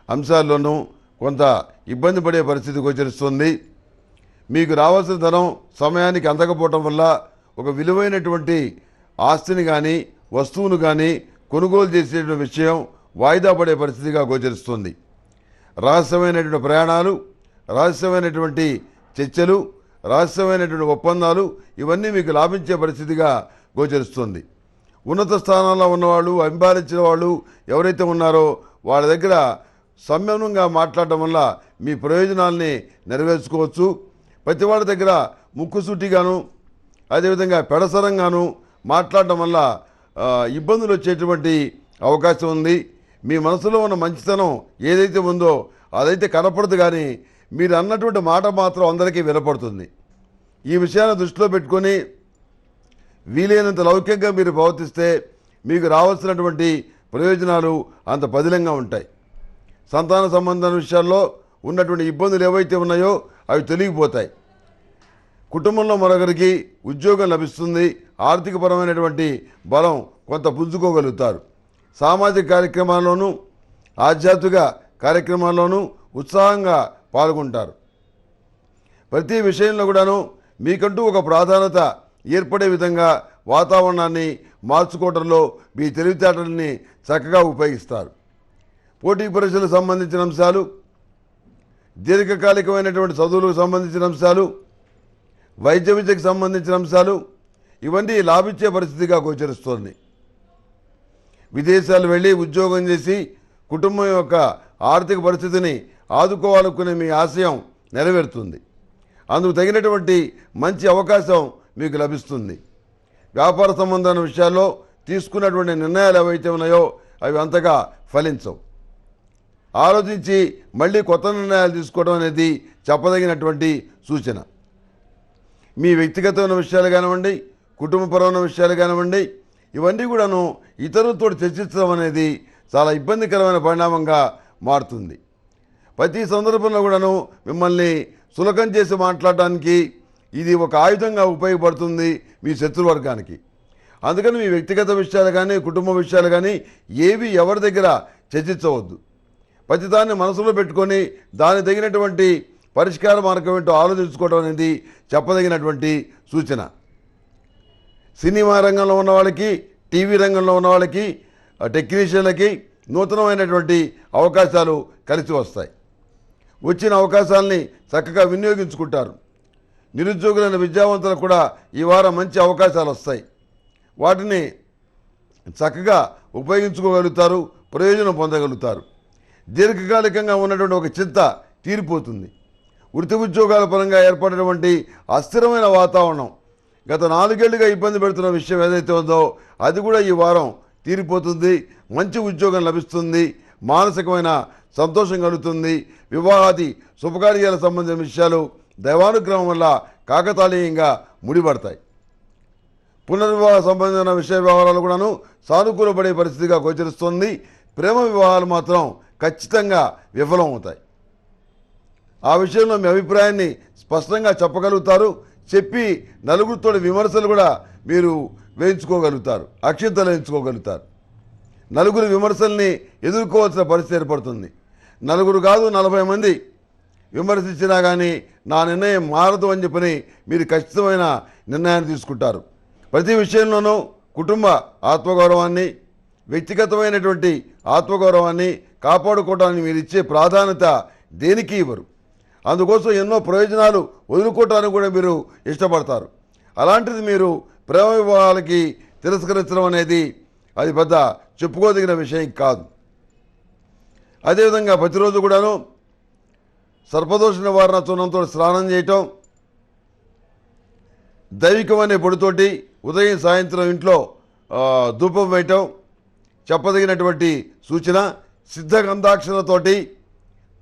అంశాల్లోనూ కొంత ఇబ్బంది పడే పరిస్థితి గోచరిస్తుంది. మీకు రావాల్సిన ధనం సమయానికి అందకపోవటం వల్ల ఒక విలువైనటువంటి ఆస్తిని కానీ వస్తువును కానీ కొనుగోలు చేసేటువంటి విషయం వాయిదా పడే పరిస్థితిగా గోచరిస్తుంది. రహస్యమైనటువంటి ప్రయాణాలు, రహస్యమైనటువంటి చర్చలు, రహస్యమైనటువంటి ఒప్పందాలు ఇవన్నీ మీకు లాభించే పరిస్థితిగా గోచరిస్తుంది. ఉన్నత స్థానాల్లో ఉన్నవాళ్ళు, అంబారించిన వాళ్ళు ఎవరైతే ఉన్నారో వాళ్ళ దగ్గర సంయమనంగా మాట్లాడటం వల్ల మీ ప్రయోజనాల్ని నెరవేర్చుకోవచ్చు. ప్రతి వాళ్ళ దగ్గర ముక్కుసూటిగాను అదేవిధంగా పెడసరంగాను మాట్లాడటం వల్ల ఇబ్బందులు వచ్చేటువంటి అవకాశం ఉంది. మీ మనసులో ఉన్న మంచితనం ఏదైతే ఉందో అదైతే కనపడదు, కానీ మీరు అన్నటువంటి మాట మాత్రం అందరికీ వినపడుతుంది. ఈ విషయాన్ని దృష్టిలో పెట్టుకొని వీలైనంత లౌకికంగా మీరు ప్రవర్తిస్తే మీకు రావాల్సినటువంటి ప్రయోజనాలు అంత పదిలంగా ఉంటాయి. సంతాన సంబంధం విషయాల్లో ఉన్నటువంటి ఇబ్బందులు ఏవైతే ఉన్నాయో అవి తొలగిపోతాయి. కుటుంబంలో మరొకరికి ఉద్యోగం లభిస్తుంది. ఆర్థికపరమైనటువంటి బలం కొంత పుంజుకోగలుగుతారు. సామాజిక కార్యక్రమాల్లోనూ ఆధ్యాత్మిక కార్యక్రమాల్లోనూ ఉత్సాహంగా పాల్గొంటారు. ప్రతి విషయంలో కూడాను మీకంటూ ఒక ప్రాధాన్యత ఏర్పడే విధంగా వాతావరణాన్ని మార్చుకోవడంలో మీ తెలివితేటల్ని చక్కగా ఉపయోగిస్తారు. పోటీ పరీక్షలకు సంబంధించిన అంశాలు, దీర్ఘకాలికమైనటువంటి చదువులకు సంబంధించిన అంశాలు, వైద్య విద్యకు సంబంధించిన అంశాలు ఇవన్నీ లాభించే పరిస్థితిగా గోచరిస్తోంది. విదేశాలు వెళ్ళి ఉద్యోగం చేసి కుటుంబం యొక్క ఆర్థిక పరిస్థితిని ఆదుకోవాలనుకునే మీ ఆశయం నెరవేరుతుంది. అందుకు తగినటువంటి మంచి అవకాశం మీకు లభిస్తుంది. వ్యాపార సంబంధమైన విషయాల్లో తీసుకున్నటువంటి నిర్ణయాలు ఏవైతే ఉన్నాయో అవి అంతగా ఫలించవు. ఆలోచించి మళ్ళీ కొత్త నిర్ణయాలు తీసుకోవడం అనేది చెప్పదగినటువంటి సూచన. మీ వ్యక్తిగతమైన విషయాలు కానివ్వండి, కుటుంబపరమైన విషయాలు కానివ్వండి, ఇవన్నీ కూడాను ఇతరులతో చర్చించడం అనేది చాలా ఇబ్బందికరమైన పరిణామంగా మారుతుంది. ప్రతి సందర్భంలో కూడాను మిమ్మల్ని సులకం చేసి మాట్లాడటానికి ఇది ఒక ఆయుధంగా ఉపయోగపడుతుంది మీ శత్రువర్గానికి. అందుకని మీ వ్యక్తిగత విషయాలు కానీ కుటుంబ విషయాలు కానీ ఏవి ఎవరి దగ్గర చర్చించవద్దు. ప్రతిదాన్ని మనసులో పెట్టుకొని దాని తగినటువంటి పరిష్కార మార్గం ఏంటో ఆలోచించుకోవడం అనేది చెప్పదగినటువంటి సూచన. సినిమా రంగంలో ఉన్న వాళ్ళకి, టీవీ రంగంలో ఉన్న వాళ్ళకి, టెక్నీషియన్లకి నూతనమైనటువంటి అవకాశాలు కలిసి వస్తాయి. వచ్చిన అవకాశాలని చక్కగా వినియోగించుకుంటారు. నిరుద్యోగులైన విద్యావంతులకు కూడా ఈ వారం మంచి అవకాశాలు వస్తాయి. వాటిని చక్కగా ఉపయోగించుకోగలుగుతారు, ప్రయోజనం పొందగలుగుతారు. దీర్ఘకాలికంగా ఉన్నటువంటి ఒక చింత తీరిపోతుంది. వృత్తి ఉద్యోగాల పరంగా ఏర్పడినటువంటి అస్థిరమైన వాతావరణం గత 4 ఏళ్లుగా ఇబ్బంది పెడుతున్న విషయం ఏదైతే ఉందో అది కూడా ఈ వారం తీరిపోతుంది. మంచి ఉద్యోగం లభిస్తుంది, మానసికమైన సంతోషం కలుగుతుంది. వివాహాది శుభకార్యాలకు సంబంధించిన విషయాలు దైవానుగ్రహం వల్ల కాకతాళీయంగా ముడిపడతాయి. పునర్వివాహ సంబంధించిన విషయ వ్యవహారాలు కూడాను సానుకూలపడే పరిస్థితిగా గోచరిస్తుంది. ప్రేమ వివాహాలు మాత్రం ఖచ్చితంగా విఫలమవుతాయి. ఆ విషయంలో మీ అభిప్రాయాన్ని స్పష్టంగా చెప్పగలుగుతారు. చెప్పి నలుగురితో విమర్శలు కూడా మీరు వేయించుకోగలుగుతారు, అక్షింతలు వేయించుకోగలుగుతారు. నలుగురు విమర్శల్ని ఎదుర్కోవాల్సిన పరిస్థితి ఏర్పడుతుంది. నలుగురు కాదు 40 మంది విమర్శించినా కానీ నా నిర్ణయం మారదు అని చెప్పని మీరు ఖచ్చితమైన నిర్ణయాన్ని తీసుకుంటారు. ప్రతి విషయంలోనూ కుటుంబ ఆత్మగౌరవాన్ని, వ్యక్తిగతమైనటువంటి ఆత్మగౌరవాన్ని కాపాడుకోవడానికి మీరు ఇచ్చే ప్రాధాన్యత దేనికి ఇవ్వరు. అందుకోసం ఎన్నో ప్రయోజనాలు వదులుకోవటానికి కూడా మీరు ఇష్టపడతారు. అలాంటిది మీరు ప్రేమ వివాహాలకి తిరస్కరించడం అనేది అది పెద్ద చెప్పుకోదగిన విషయం కాదు. అదేవిధంగా ప్రతిరోజు కూడాను సర్పదోష నివారణ చూర్ణంతో స్నానం చేయటం, దైవికమనే పొడితోటి ఉదయం సాయంత్రం ఇంట్లో ధూపం వేయటం చెప్పదగినటువంటి సూచన. సిద్ధగంధాక్షలతోటి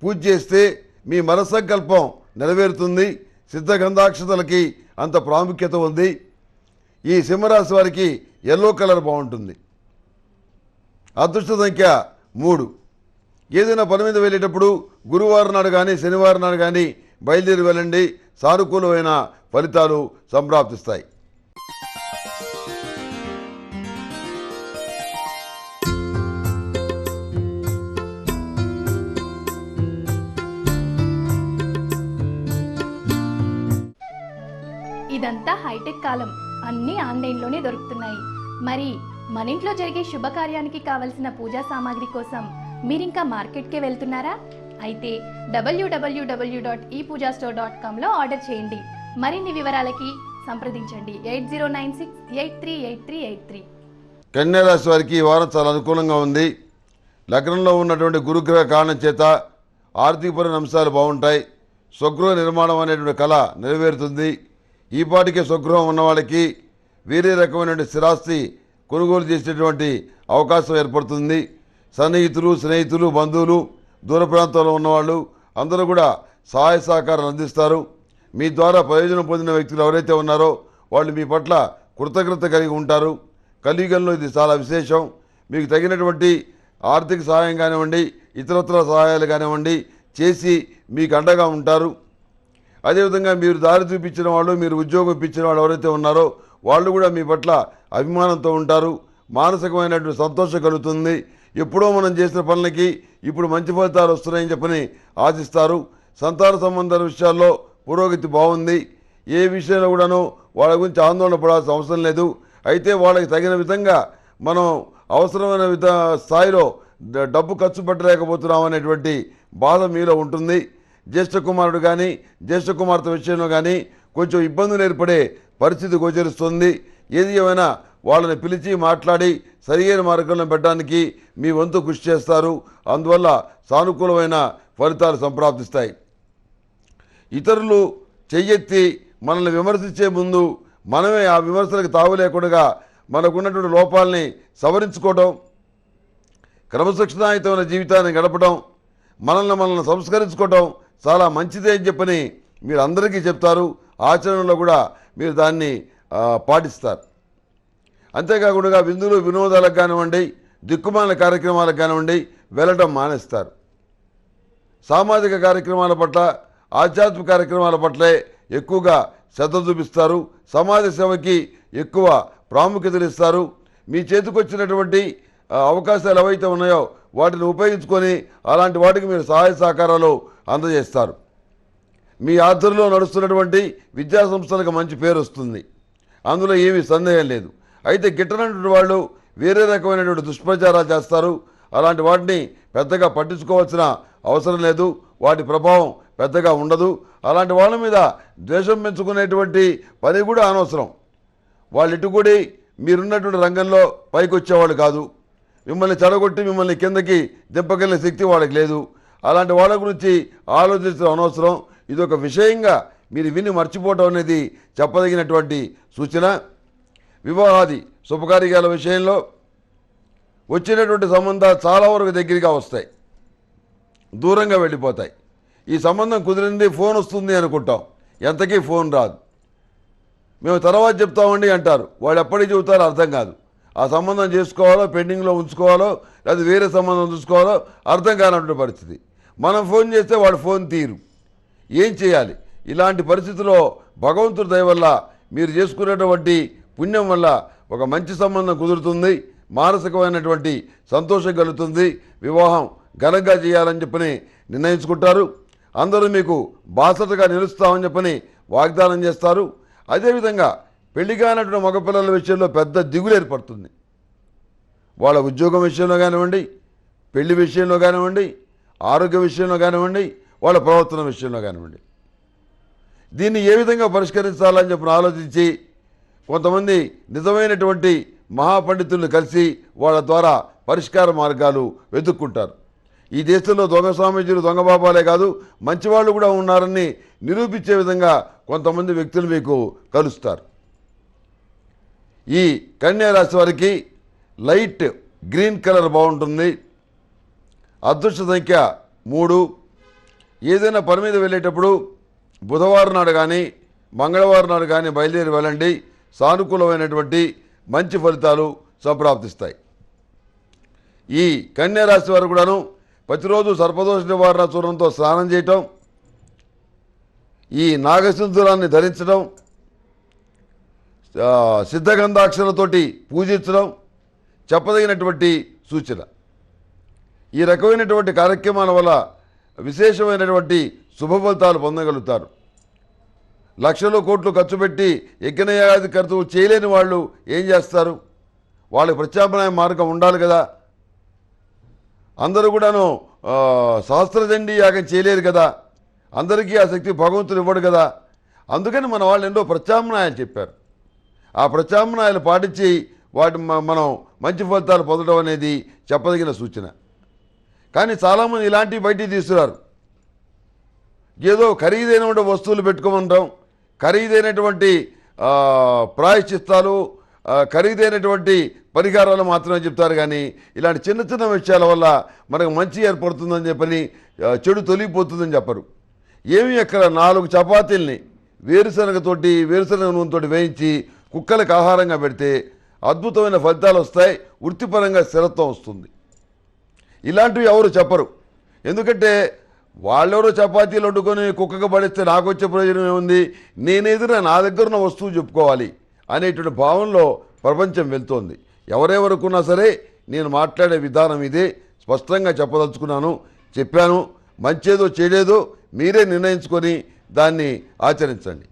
పూజ చేస్తే మీ మనసంకల్పం నెరవేరుతుంది. సిద్ధగంధాక్షతలకి అంత ప్రాముఖ్యత ఉంది. ఈ సింహరాశి వారికి ఎల్లో కలర్ బాగుంటుంది. అదృష్ట సంఖ్య 3. ఏదైనా పని మీద వెళ్ళేటప్పుడు గురువారం నాడు కానీ శనివారం నాడు కానీ బయలుదేరి వెళ్ళండి. సానుకూలమైన ఫలితాలు సంప్రాప్తిస్తాయి. ఇదంతా హైటెక్ కాలం, అన్నీ ఆన్లైన్లోనే దొరుకుతున్నాయి. మరి మన ఇంట్లో జరిగే శుభకార్యానికి కావలసిన పూజా సామాగ్రి కోసం మీరింకా మార్కెట్కే వెళ్తున్నారా? అయితే www.epoojastore.comలో ఆర్డర్ చేయండి. మరిన్ని వివరాలకి సంప్రదించండి 8096838383. కన్యా రాశి వారికి ఈ వారం చాలా అనుకూలంగా ఉంది. లగ్నంలో ఉన్నటువంటి గురుగ్రహ కారణం చేత ఆర్థికపరమైన అంశాలు బాగుంటాయి. స్వగృహ నిర్మాణం అనేటువంటి కళ నెరవేరుతుంది. ఈ పాటికే స్వగృహం ఉన్న వాళ్ళకి వేరే రకమైనటువంటి స్థిరాస్తి కొనుగోలు చేసేటువంటి అవకాశం ఏర్పడుతుంది. సన్నిహితులు, స్నేహితులు, బంధువులు, దూర ప్రాంతాల్లో ఉన్నవాళ్ళు అందరూ కూడా సహాయ సహకారాలు అందిస్తారు. మీ ద్వారా ప్రయోజనం పొందిన వ్యక్తులు ఎవరైతే ఉన్నారో వాళ్ళు మీ పట్ల కృతజ్ఞత కలిగి ఉంటారు. కలియుగంలో ఇది చాలా విశేషం. మీకు తగినటువంటి ఆర్థిక సహాయం కానివ్వండి, ఇతరత్ర సహాయాలు కానివ్వండి చేసి మీకు అండగా ఉంటారు. అదేవిధంగా మీరు దారి చూపించిన వాళ్ళు, మీరు ఉద్యోగం ఇప్పించిన వాళ్ళు ఎవరైతే ఉన్నారో వాళ్ళు కూడా మీ పట్ల అభిమానంతో ఉంటారు. మానసికమైనటువంటి సంతోషం కలుగుతుంది. ఎప్పుడో మనం చేసిన పనులకి ఇప్పుడు మంచి ఫలితాలు వస్తున్నాయని చెప్పని ఆశిస్తారు. సంతాన సంబంధాల విషయాల్లో పురోగతి బాగుంది. ఏ విషయంలో కూడాను వాళ్ళ గురించి ఆందోళన పడాల్సిన అవసరం లేదు. అయితే వాళ్ళకి తగిన విధంగా మనం అవసరమైన స్థాయిలో డబ్బు ఖర్చు పెట్టలేకపోతున్నాం అనేటువంటి బాధ మీలో ఉంటుంది. జ్యేష్ఠ కుమారుడు కానీ జ్యేష్ఠ కుమార్తె విషయంలో కానీ కొంచెం ఇబ్బందులు ఏర్పడే పరిస్థితి గోచరిస్తుంది. ఏది ఏమైనా వాళ్ళని పిలిచి మాట్లాడి సరియైన మార్గంలో పెట్టడానికి మీ వంతు కృషి చేస్తారు. అందువల్ల సానుకూలమైన ఫలితాలు సంప్రాప్తిస్తాయి. ఇతరులు చెయ్యెత్తి మనల్ని విమర్శించే ముందు మనమే ఆ విమర్శలకు తావు లేకుండా మనకున్నటువంటి లోపాలని సవరించుకోవడం, క్రమశిక్షణాయుతమైన జీవితాన్ని గడపడం, మనల్ని సంస్కరించుకోవడం చాలా మంచిదే అని చెప్పని మీరు అందరికీ చెప్తారు. ఆచరణలో కూడా మీరు దాన్ని పాటిస్తారు. అంతేకాకుండా విందులు వినోదాలకు కానివ్వండి, దిక్కుమాలిన కార్యక్రమాలకు కానివ్వండి వెళ్ళడం మానేస్తారు. సామాజిక కార్యక్రమాల పట్ల, ఆధ్యాత్మిక కార్యక్రమాల పట్లే ఎక్కువగా శ్రద్ధ చూపిస్తారు. సమాజ సేవకి ఎక్కువ ప్రాముఖ్యతనిస్తారు. మీ చేతికొచ్చినటువంటి అవకాశాలు ఏవైతే ఉన్నాయో వాటిని ఉపయోగించుకొని అలాంటి వాటికి మీరు సహాయ సహకారాలు అందజేస్తారు. మీ ఆధ్వర్యంలో నడుస్తున్నటువంటి విద్యా సంస్థలకు మంచి పేరు వస్తుంది. అందులో ఏమీ సందేహం లేదు. అయితే గిట్టనటువంటి వాళ్ళు వేరే రకమైనటువంటి దుష్ప్రచారాలు చేస్తారు. అలాంటి వాటిని పెద్దగా పట్టించుకోవాల్సిన అవసరం లేదు. వాటి ప్రభావం పెద్దగా ఉండదు. అలాంటి వాళ్ళ మీద ద్వేషం పెంచుకునేటువంటి పని కూడా అనవసరం. వాళ్ళు ఇటుకూడి మీరున్నటువంటి రంగంలో పైకి వచ్చేవాళ్ళు కాదు. మిమ్మల్ని చెడగొట్టి మిమ్మల్ని కిందకి దింపగలిగిన శక్తి వాళ్ళకి లేదు. అలాంటి వాళ్ళ గురించి ఆలోచించడం అనవసరం. ఇది ఒక విషయంగా మీరు విని మర్చిపోవటం అనేది చెప్పదగినటువంటి సూచన. వివాహాది శుభకార్యాల విషయంలో వచ్చినటువంటి సంబంధాలు చాలా వరకు దగ్గరగా వస్తాయి, దూరంగా వెళ్ళిపోతాయి. ఈ సంబంధం కుదిరింది, ఫోన్ వస్తుంది అనుకుంటాం, ఎంతకీ ఫోన్ రాదు. మేము తర్వాత చెప్తామండి అంటారు, వాళ్ళు ఎప్పటికీ చెబుతారో అర్థం కాదు. ఆ సంబంధం చేసుకోవాలో, పెండింగ్లో ఉంచుకోవాలో, లేదా వేరే సంబంధం చూసుకోవాలో అర్థం కానటువంటి పరిస్థితి. మనం ఫోన్ చేస్తే వాడు ఫోన్ తీరు. ఏం చేయాలి? ఇలాంటి పరిస్థితిలో భగవంతుడి దయ వల్ల మీరు చేసుకునేటువంటి పుణ్యం వల్ల ఒక మంచి సంబంధం కుదురుతుంది, మానసికమైనటువంటి సంతోషం కలుగుతుంది. వివాహం ఘనంగా చేయాలని చెప్పని నిర్ణయించుకుంటారు. అందరూ మీకు బాసటగా నిలుస్తామని చెప్పని వాగ్దానం చేస్తారు. అదేవిధంగా పెళ్లి కానటువంటి మగపిల్లల విషయంలో పెద్ద దిగులు ఏర్పడుతుంది. వాళ్ళ ఉద్యోగం విషయంలో కానివ్వండి, పెళ్లి విషయంలో కానివ్వండి, ఆరోగ్య విషయంలో కానివ్వండి, వాళ్ళ ప్రవర్తన విషయంలో కానివ్వండి. దీన్ని ఏ విధంగా పరిష్కరించాలని చెప్పి ఆలోచించి కొంతమంది నిజమైనటువంటి మహాపండితులను కలిసి వాళ్ళ ద్వారా పరిష్కార మార్గాలు వెతుక్కుంటారు. ఈ దేశంలో దొంగ స్వామీజీలు, దొంగ బాబాలే కాదు, మంచివాళ్ళు కూడా ఉన్నారని నిరూపించే విధంగా కొంతమంది వ్యక్తులు మీకు కలుస్తారు. ఈ కన్యా రాశి వారికి లైట్ గ్రీన్ కలర్ బాగుంటుంది. అదృష్ట సంఖ్య 3. ఏదైనా పని మీద వెళ్ళేటప్పుడు బుధవారం నాడు కానీ మంగళవారం నాడు కానీ బయలుదేరి వెళ్ళండి. సానుకూలమైనటువంటి మంచి ఫలితాలు సంప్రాప్తిస్తాయి. ఈ కన్యా రాశి వారు కూడాను ప్రతిరోజు సర్పదోష నివారణ చూర్ణంతో స్నానం చేయటం, ఈ నాగసింధూరాన్ని ధరించడం, సిద్ధగంధాక్షరతోటి పూజించడం చెప్పదగినటువంటి సూచన. ఈ రకమైనటువంటి కార్యక్రమాల వల్ల విశేషమైనటువంటి శుభ ఫలితాలు పొందగలుగుతారు. లక్షలు కోట్లు ఖర్చు పెట్టి యజ్ఞయాగాది ఖర్చు చేయలేని వాళ్ళు ఏం చేస్తారు? వాళ్ళకి ప్రత్యామ్నాయ మార్గం ఉండాలి కదా. అందరూ కూడాను సహస్రచండీ యాగం చేయలేరు కదా, అందరికీ ఆ శక్తి భగవంతుడు ఇవ్వడు కదా. అందుకని మన వాళ్ళు ఎన్నో ప్రత్యామ్నాయాలు చెప్పారు. ఆ ప్రత్యామ్నాయాలు పాటించి వాటి మనం మంచి ఫలితాలు పొందడం అనేది చెప్పదగిన సూచన. కానీ చాలామంది ఇలాంటివి బయటికి తీసుకురారు. ఏదో ఖరీదైనటువంటి వస్తువులు పెట్టుకోమంటాం, ఖరీదైనటువంటి ప్రాయశ్చిత్తాలు, ఖరీదైనటువంటి పరిహారాలు మాత్రమే చెప్తారు. కానీ ఇలాంటి చిన్న చిన్న విషయాల వల్ల మనకు మంచి ఏర్పడుతుందని చెప్పని, చెడు తొలిగిపోతుందని చెప్పరు. ఏమి ఎక్కడ 4 చపాతీల్ని వేరుశనగ నూనెతో వేయించి కుక్కలకు ఆహారంగా పెడితే అద్భుతమైన ఫలితాలు వస్తాయి, వృత్తిపరంగా స్థిరత్వం వస్తుంది. ఇలాంటివి ఎవరు చెప్పరు. ఎందుకంటే వాళ్ళెవరో చపాతీలు వండుకొని కుక్కకు పడిస్తే నాకు వచ్చే ప్రయోజనం ఏముంది, నేనేదిరా నా దగ్గర ఉన్న వస్తువు చెప్పుకోవాలి అనేటువంటి భావంలో ప్రపంచం వెళ్తోంది. ఎవరెవరుకున్నా సరే నేను మాట్లాడే విధానం ఇదే, స్పష్టంగా చెప్పదలుచుకున్నాను, చెప్పాను. మంచేదో చెడేదో మీరే నిర్ణయించుకొని దాన్ని ఆచరించండి.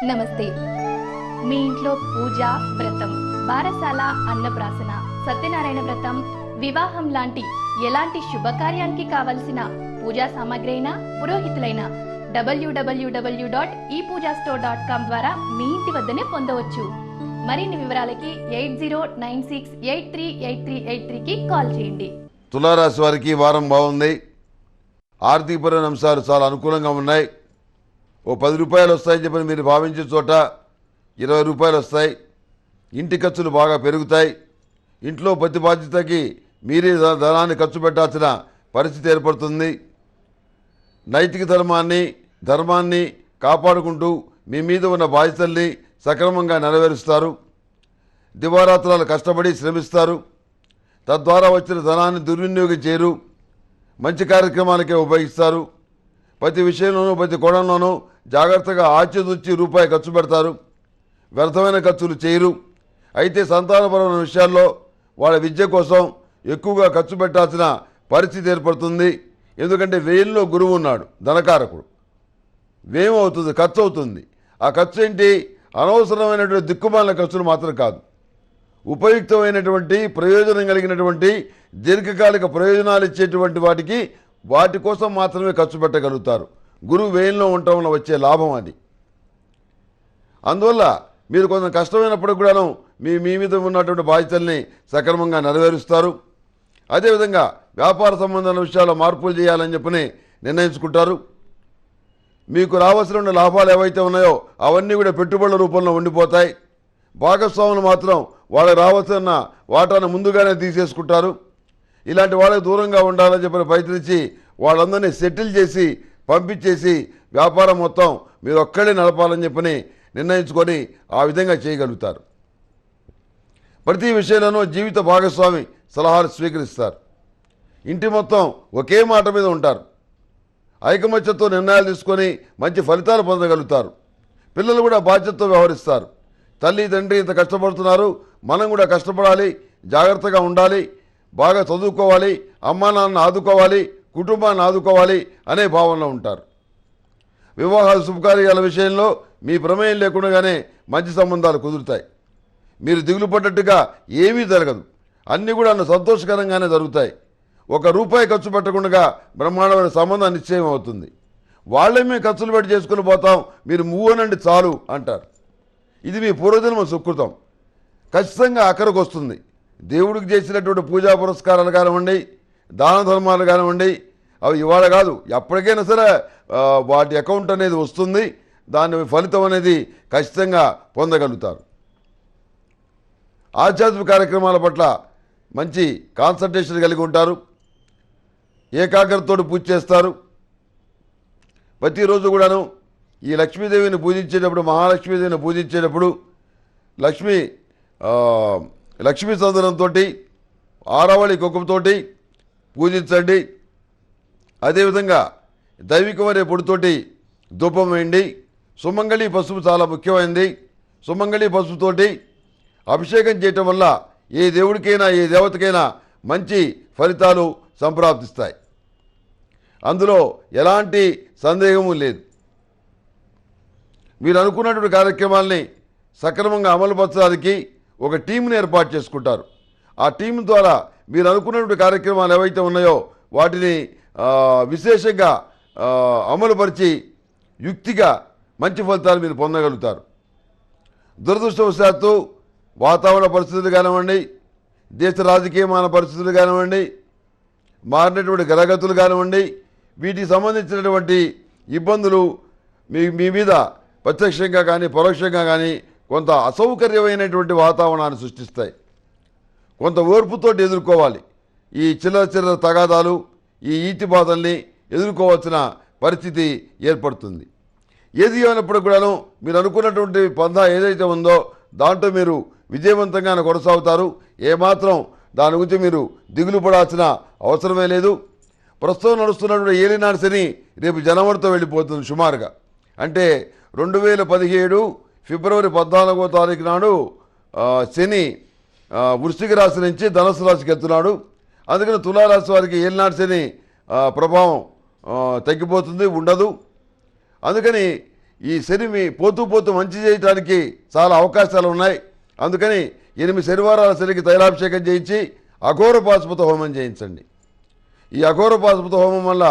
నమస్తే. మీ ఇంట్లో పూజ, వ్రతం, బారసాల, అన్నప్రాసన, సత్యనారాయణ వ్రతం, వివాహం లాంటి ఎలాంటి శుభకార్యానికి కావలసిన పూజా సామాగ్రి అయినా, పురోహితులైన www.epoojastore.com ద్వారా మీ ఇంటి వద్దనే పొందవచ్చు. మరిన్ని వివరాలకి 8096838383కి కాల్ చేయండి. తులారాశి వారికి వారం బాగుంది. ఆర్థికపరమైన అంశాలు చాలా అనుకూలంగా ఉన్నాయి. ఓ 10 రూపాయలు వస్తాయని చెప్పని మీరు భావించే చోట 20 రూపాయలు వస్తాయి. ఇంటి ఖర్చులు బాగా పెరుగుతాయి. ఇంట్లో ప్రతి బాధ్యతకి మీరే ధనాన్ని ఖర్చు పెట్టాల్సిన పరిస్థితి ఏర్పడుతుంది. నైతిక ధర్మాన్ని కాపాడుకుంటూ మీ మీద ఉన్న బాధ్యతల్ని సక్రమంగా నెరవేరుస్తారు. దివారాత్రాలు కష్టపడి శ్రమిస్తారు. తద్వారా వచ్చిన ధనాన్ని దుర్వినియోగం చేయరు. మంచి కార్యక్రమాలకే ఉపయోగిస్తారు. ప్రతి విషయంలోనూ ప్రతి కోణంలోనూ జాగ్రత్తగా ఆచితూచి రూపాయి ఖర్చు పెడతారు. వ్యర్థమైన ఖర్చులు చేయరు. అయితే సంతానపరమైన విషయాల్లో వాళ్ళ విద్య కోసం ఎక్కువగా ఖర్చు పెట్టాల్సిన పరిస్థితి ఏర్పడుతుంది. ఎందుకంటే వ్యయంలో గురువు ఉన్నాడు, ధనకారకుడు. వ్యయం అవుతుంది, ఖర్చు అవుతుంది. ఆ ఖర్చు ఏంటి? అనవసరమైనటువంటి దిక్కుమాలిన ఖర్చులు మాత్రం కాదు, ఉపయుక్తమైనటువంటి ప్రయోజనం కలిగినటువంటి దీర్ఘకాలిక ప్రయోజనాలు ఇచ్చేటువంటి వాటి కోసం మాత్రమే ఖర్చు పెట్టగలుగుతారు. గురువు వ్యయంలో ఉండటం వల్ల వచ్చే లాభం అది. అందువల్ల మీరు కొంత కష్టమైనప్పుడు కూడాను మీ మీద ఉన్నటువంటి బాధ్యతల్ని సక్రమంగా నెరవేరుస్తారు. అదేవిధంగా వ్యాపార సంబంధమైన విషయాల్లో మార్పులు చేయాలని చెప్పని నిర్ణయించుకుంటారు. మీకు రావాల్సిన లాభాలు ఏవైతే ఉన్నాయో అవన్నీ కూడా పెట్టుబడుల రూపంలో ఉండిపోతాయి. భాగస్వాములు మాత్రం వాళ్ళకి రావాల్సిన వాటాను ముందుగానే తీసేసుకుంటారు. ఇలాంటి వాళ్ళకి దూరంగా ఉండాలని చెప్పని ప్రయత్నించి వాళ్ళందరినీ సెటిల్ చేసి పంపించేసి వ్యాపారం మొత్తం మీరు ఒక్కడే నడపాలని చెప్పని నిర్ణయించుకొని ఆ విధంగా చేయగలుగుతారు. ప్రతి విషయంలోనూ జీవిత భాగస్వామి సలహాలు స్వీకరిస్తారు. ఇంటి మొత్తం ఒకే మాట మీద ఉంటారు. ఐకమత్యంతో నిర్ణయాలు తీసుకొని మంచి ఫలితాలు పొందగలుగుతారు. పిల్లలు కూడా బాధ్యతతో వ్యవహరిస్తారు. తల్లి తండ్రి ఇంత కష్టపడుతున్నారు, మనం కూడా కష్టపడాలి, జాగ్రత్తగా ఉండాలి, బాగా చదువుకోవాలి, అమ్మా నాన్న ఆదుకోవాలి, కుటుంబాన్ని ఆదుకోవాలి అనే భావనలో ఉంటారు. వివాహాలు శుభకార్యాల విషయంలో మీ ప్రమేయం లేకుండానే మంచి సంబంధాలు కుదురుతాయి. మీరు దిగులు పడ్డట్టుగా ఏమీ జరగదు. అన్నీ కూడా సంతోషకరంగానే జరుగుతాయి. ₹1 ఖర్చు పెట్టకుండా బ్రహ్మాండమైన సంబంధం నిశ్చయం అవుతుంది. వాళ్ళే మేము ఖర్చులు పెట్టి చేసుకుని పోతాం, మీరు మూవనండి చాలు అంటారు. ఇది మీ పూర్వజన్మ సుకృతం. ఖచ్చితంగా అక్కడికి వస్తుంది. దేవుడికి చేసినటువంటి పూజా పురస్కారాలు కానివ్వండి, దాన ధర్మాలు కానివ్వండి, అవి ఇవాళ కాదు ఎప్పటికైనా సరే వాటి అకౌంట్ అనేది వస్తుంది. దాని ఫలితం అనేది ఖచ్చితంగా పొందగలుగుతారు. ఆధ్యాత్మిక కార్యక్రమాల పట్ల మంచి కాన్సన్ట్రేషన్ కలిగి ఉంటారు. ఏకాగ్రతతో పూజ చేస్తారు. ప్రతిరోజు కూడాను ఈ లక్ష్మీదేవిని పూజించేటప్పుడు, మహాలక్ష్మీదేవిని పూజించేటప్పుడు లక్ష్మీ చందనంతో ఆరావళి కుంకుమతోటి పూజించండి. అదేవిధంగా దైవికమనే పొడితోటి ధూపం వేయండి. సుమంగళి పసుపు చాలా ముఖ్యమైనది. సుమంగళి పసుపుతోటి అభిషేకం చేయటం వల్ల ఏ దేవుడికైనా ఏ దేవతకైనా మంచి ఫలితాలు సంప్రాప్తిస్తాయి. అందులో ఎలాంటి సందేహము లేదు. మీరు అనుకున్నటువంటి కార్యక్రమాల్ని సక్రమంగా అమలుపరచడానికి ఒక టీంని ఏర్పాటు చేసుకుంటారు. ఆ టీం ద్వారా మీరు అనుకున్నటువంటి కార్యక్రమాలు ఏవైతే ఉన్నాయో వాటిని విశేషంగా అమలుపరిచి యుక్తిగా మంచి ఫలితాలు మీరు పొందగలుగుతారు. దురదృష్టవశాత్తు వాతావరణ పరిస్థితులు కానివ్వండి, దేశ రాజకీయమైన పరిస్థితులు కానివ్వండి, మారినటువంటి గ్రహగతులు కానివ్వండి, వీటికి సంబంధించినటువంటి ఇబ్బందులు మీ మీద ప్రత్యక్షంగా కానీ పరోక్షంగా కానీ కొంత అసౌకర్యమైనటువంటి వాతావరణాన్ని సృష్టిస్తాయి. కొంత ఓర్పుతోటి ఎదుర్కోవాలి. ఈ చిల్లర తగాదాలు, ఈ ఈతి బాధల్ని ఎదుర్కోవాల్సిన పరిస్థితి ఏర్పడుతుంది. ఏది అయినప్పుడు కూడాను మీరు అనుకున్నటువంటి పంథా ఏదైతే ఉందో దాంట్లో మీరు విజయవంతంగానే కొనసాగుతారు. ఏమాత్రం దాని గురించి మీరు దిగులు పడాల్సిన అవసరమే లేదు. ప్రస్తుతం నడుస్తున్నటువంటి ఏలినాడు శని రేపు జనవరితో వెళ్ళిపోతుంది సుమారుగా. అంటే 2017 ఫిబ్రవరి 14వ తారీఖు నాడు శని వృశ్చిక రాశి నుంచి ధనుసు రాశికి వెళ్తున్నాడు. అందుకని తులారాశి వారికి ఏలినాడు శని ప్రభావం తగ్గిపోతుంది, ఉండదు. అందుకని ఈ శని పోతూ మంచి చేయడానికి చాలా అవకాశాలు ఉన్నాయి. అందుకని 8 శనివారాల శనికి తైలాభిషేకం చేయించి అఘోర పాశుపత హోమం చేయించండి. ఈ అఘోర పాశుపత హోమం వల్ల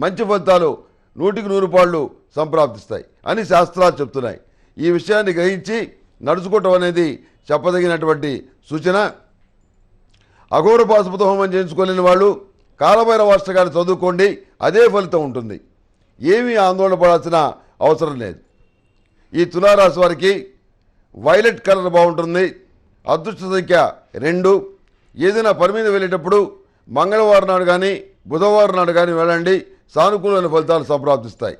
మంచి ఫలితాలు 100% సంప్రాప్తిస్తాయి అని శాస్త్రాలు చెప్తున్నాయి. ఈ విషయాన్ని గ్రహించి నడుచుకోవటం అనేది చెప్పదగినటువంటి సూచన. అఘోర పాశుపత హోమం చేయించుకోలేని వాళ్ళు కాలభైరవాష్టకాన్ని చదువుకోండి, అదే ఫలితం ఉంటుంది. ఏమీ ఆందోళన పడాల్సిన అవసరం లేదు. ఈ తులారాశి వారికి వైలెట్ కలర్ బాగుంటుంది. అదృష్ట సంఖ్య 2. ఏదైనా పని మీద వెళ్ళేటప్పుడు మంగళవారం నాడు కానీ బుధవారం నాడు కానీ వెళ్ళండి, సానుకూలమైన ఫలితాలు సంప్రాప్తిస్తాయి.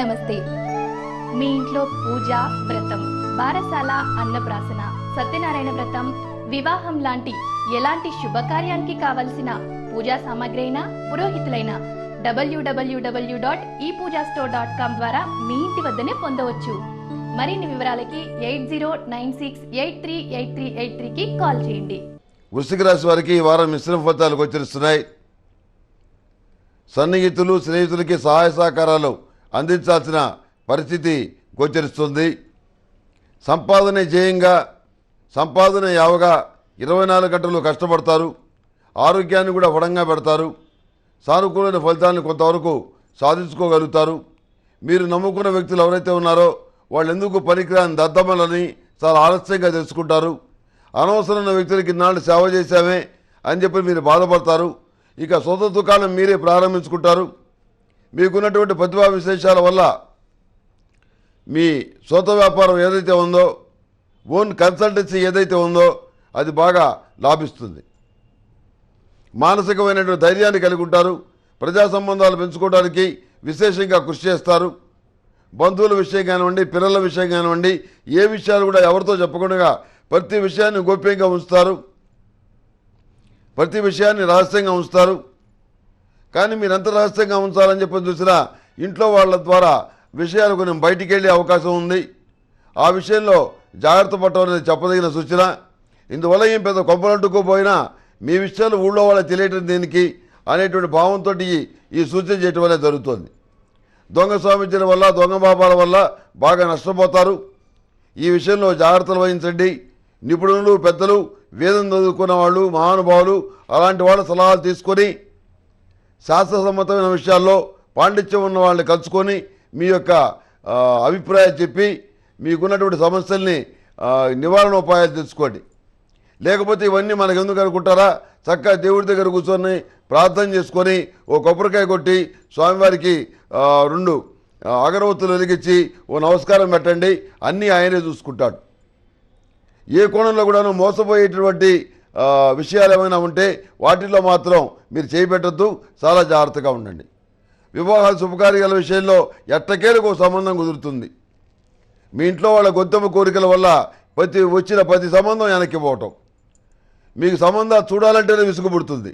నమస్తే. మీ ఇంట్లో పూజ, వ్రతం, బారసాల, అన్నప్రాసన, సత్యనారాయణ వ్రతం, వివాహం లాంటి ఎలాంటి శుభకార్యానికి కావలసిన పూజా సామాగ్రి అయినా పురోహితులైన www.epoojastore.com ద్వారా మీ ఇంటి వద్దనే పొందవచ్చు. మరిన్ని వివరాలకి 8096838383కి కాల్ చేయండి. వృశ్చిక రాశి వారికి ఈ వారం మిశ్రమ ఫలితాలు గోచరిస్తున్నాయి. సన్నిహితులు, స్నేహితులకి సహాయ సహకారాలు అందించాల్సిన పరిస్థితి గోచరిస్తుంది. సంపాదనే జయంగా సంపాదన యావగా 24 గంటలు కష్టపడతారు. ఆరోగ్యాన్ని కూడా వడంగా పెడతారు. సానుకూలమైన ఫలితాలను కొంతవరకు సాధించుకోగలుగుతారు. మీరు నమ్ముకున్న వ్యక్తులు ఎవరైతే ఉన్నారో వాళ్ళు ఎందుకు పనికిరాని దద్దమ్మలని చాలా ఆలస్యంగా తెలుసుకుంటారు. అనవసరమైన వ్యక్తులకి ఇన్నాళ్ళు సేవ చేశామే అని చెప్పి మీరు బాధపడతారు. ఇక సొంత దుకాణం మీరే ప్రారంభించుకుంటారు. మీకున్నటువంటి ప్రతిభా విశేషాల వల్ల మీ సొంత వ్యాపారం ఏదైతే ఉందో, ఓన్ కన్సల్టెన్సీ ఏదైతే ఉందో అది బాగా లాభిస్తుంది. మానసికమైనటువంటి ధైర్యాన్ని కలిగి ఉంటారు. ప్రజా సంబంధాలు పెంచుకోవడానికి విశేషంగా కృషి చేస్తారు. బంధువుల విషయం కానివ్వండి, పిల్లల విషయం కానివ్వండి, ఏ విషయాలు కూడా ఎవరితో చెప్పకుండా ప్రతి విషయాన్ని గోప్యంగా ఉంచుతారు. ప్రతి విషయాన్ని రహస్యంగా ఉంచుతారు. కానీ మీరు ఎంత రహస్యంగా ఉంచాలని చెప్పి చూసినా ఇంట్లో వాళ్ళ ద్వారా విషయాలు కొంచెం బయటికి వెళ్ళే అవకాశం ఉంది. ఆ విషయంలో జాగ్రత్త పడటం అనేది చెప్పదగిన సూచన. ఇందువల్ల ఏం పెద్ద కొంపలంటుకోపోయినా మీ విషయాలు ఊళ్ళో వాళ్ళకి తెలియటం దేనికి అనేటువంటి భావంతో ఈ సూచన చేయటం వల్ల జరుగుతుంది. దొంగ స్వామిత్యుల వల్ల, దొంగ బాబాల వల్ల బాగా నష్టపోతారు. ఈ విషయంలో జాగ్రత్తలు వహించండి. నిపుణులు, పెద్దలు, వేదం చదువుకున్న వాళ్ళు, మహానుభావులు అలాంటి వాళ్ళ సలహాలు తీసుకొని శాస్త్రసమ్మతమైన విషయాల్లో పాండిత్యం ఉన్న వాళ్ళని కలుసుకొని మీ యొక్క అభిప్రాయం చెప్పి మీకున్నటువంటి సమస్యల్ని నివారణ ఉపాయాలు తెలుసుకోండి. లేకపోతే ఇవన్నీ మనకు ఎందుకు అనుకుంటారా? చక్కగా దేవుడి దగ్గర కూర్చొని ప్రార్థన చేసుకొని ఓ కొబ్బరికాయ కొట్టి స్వామివారికి 2 అగరవత్తులు వెలిగించి ఓ నమస్కారం పెట్టండి. అన్నీ ఆయనే చూసుకుంటాడు. ఏ కోణంలో కూడాను మోసపోయేటువంటి విషయాలు ఏమైనా ఉంటే వాటిల్లో మాత్రం మీరు చేయబెట్టద్దు. చాలా జాగ్రత్తగా ఉండండి. వివాహాల శుభకార్యాల విషయంలో ఎట్టకేలకు సంబంధం కుదురుతుంది. మీ ఇంట్లో వాళ్ళ గొంతెమ్మ కోరికల వల్ల వచ్చిన ప్రతి సంబంధం వెనక్కి పోవటం, మీకు సంబంధాలు చూడాలంటేనే విసుగుపుడుతుంది.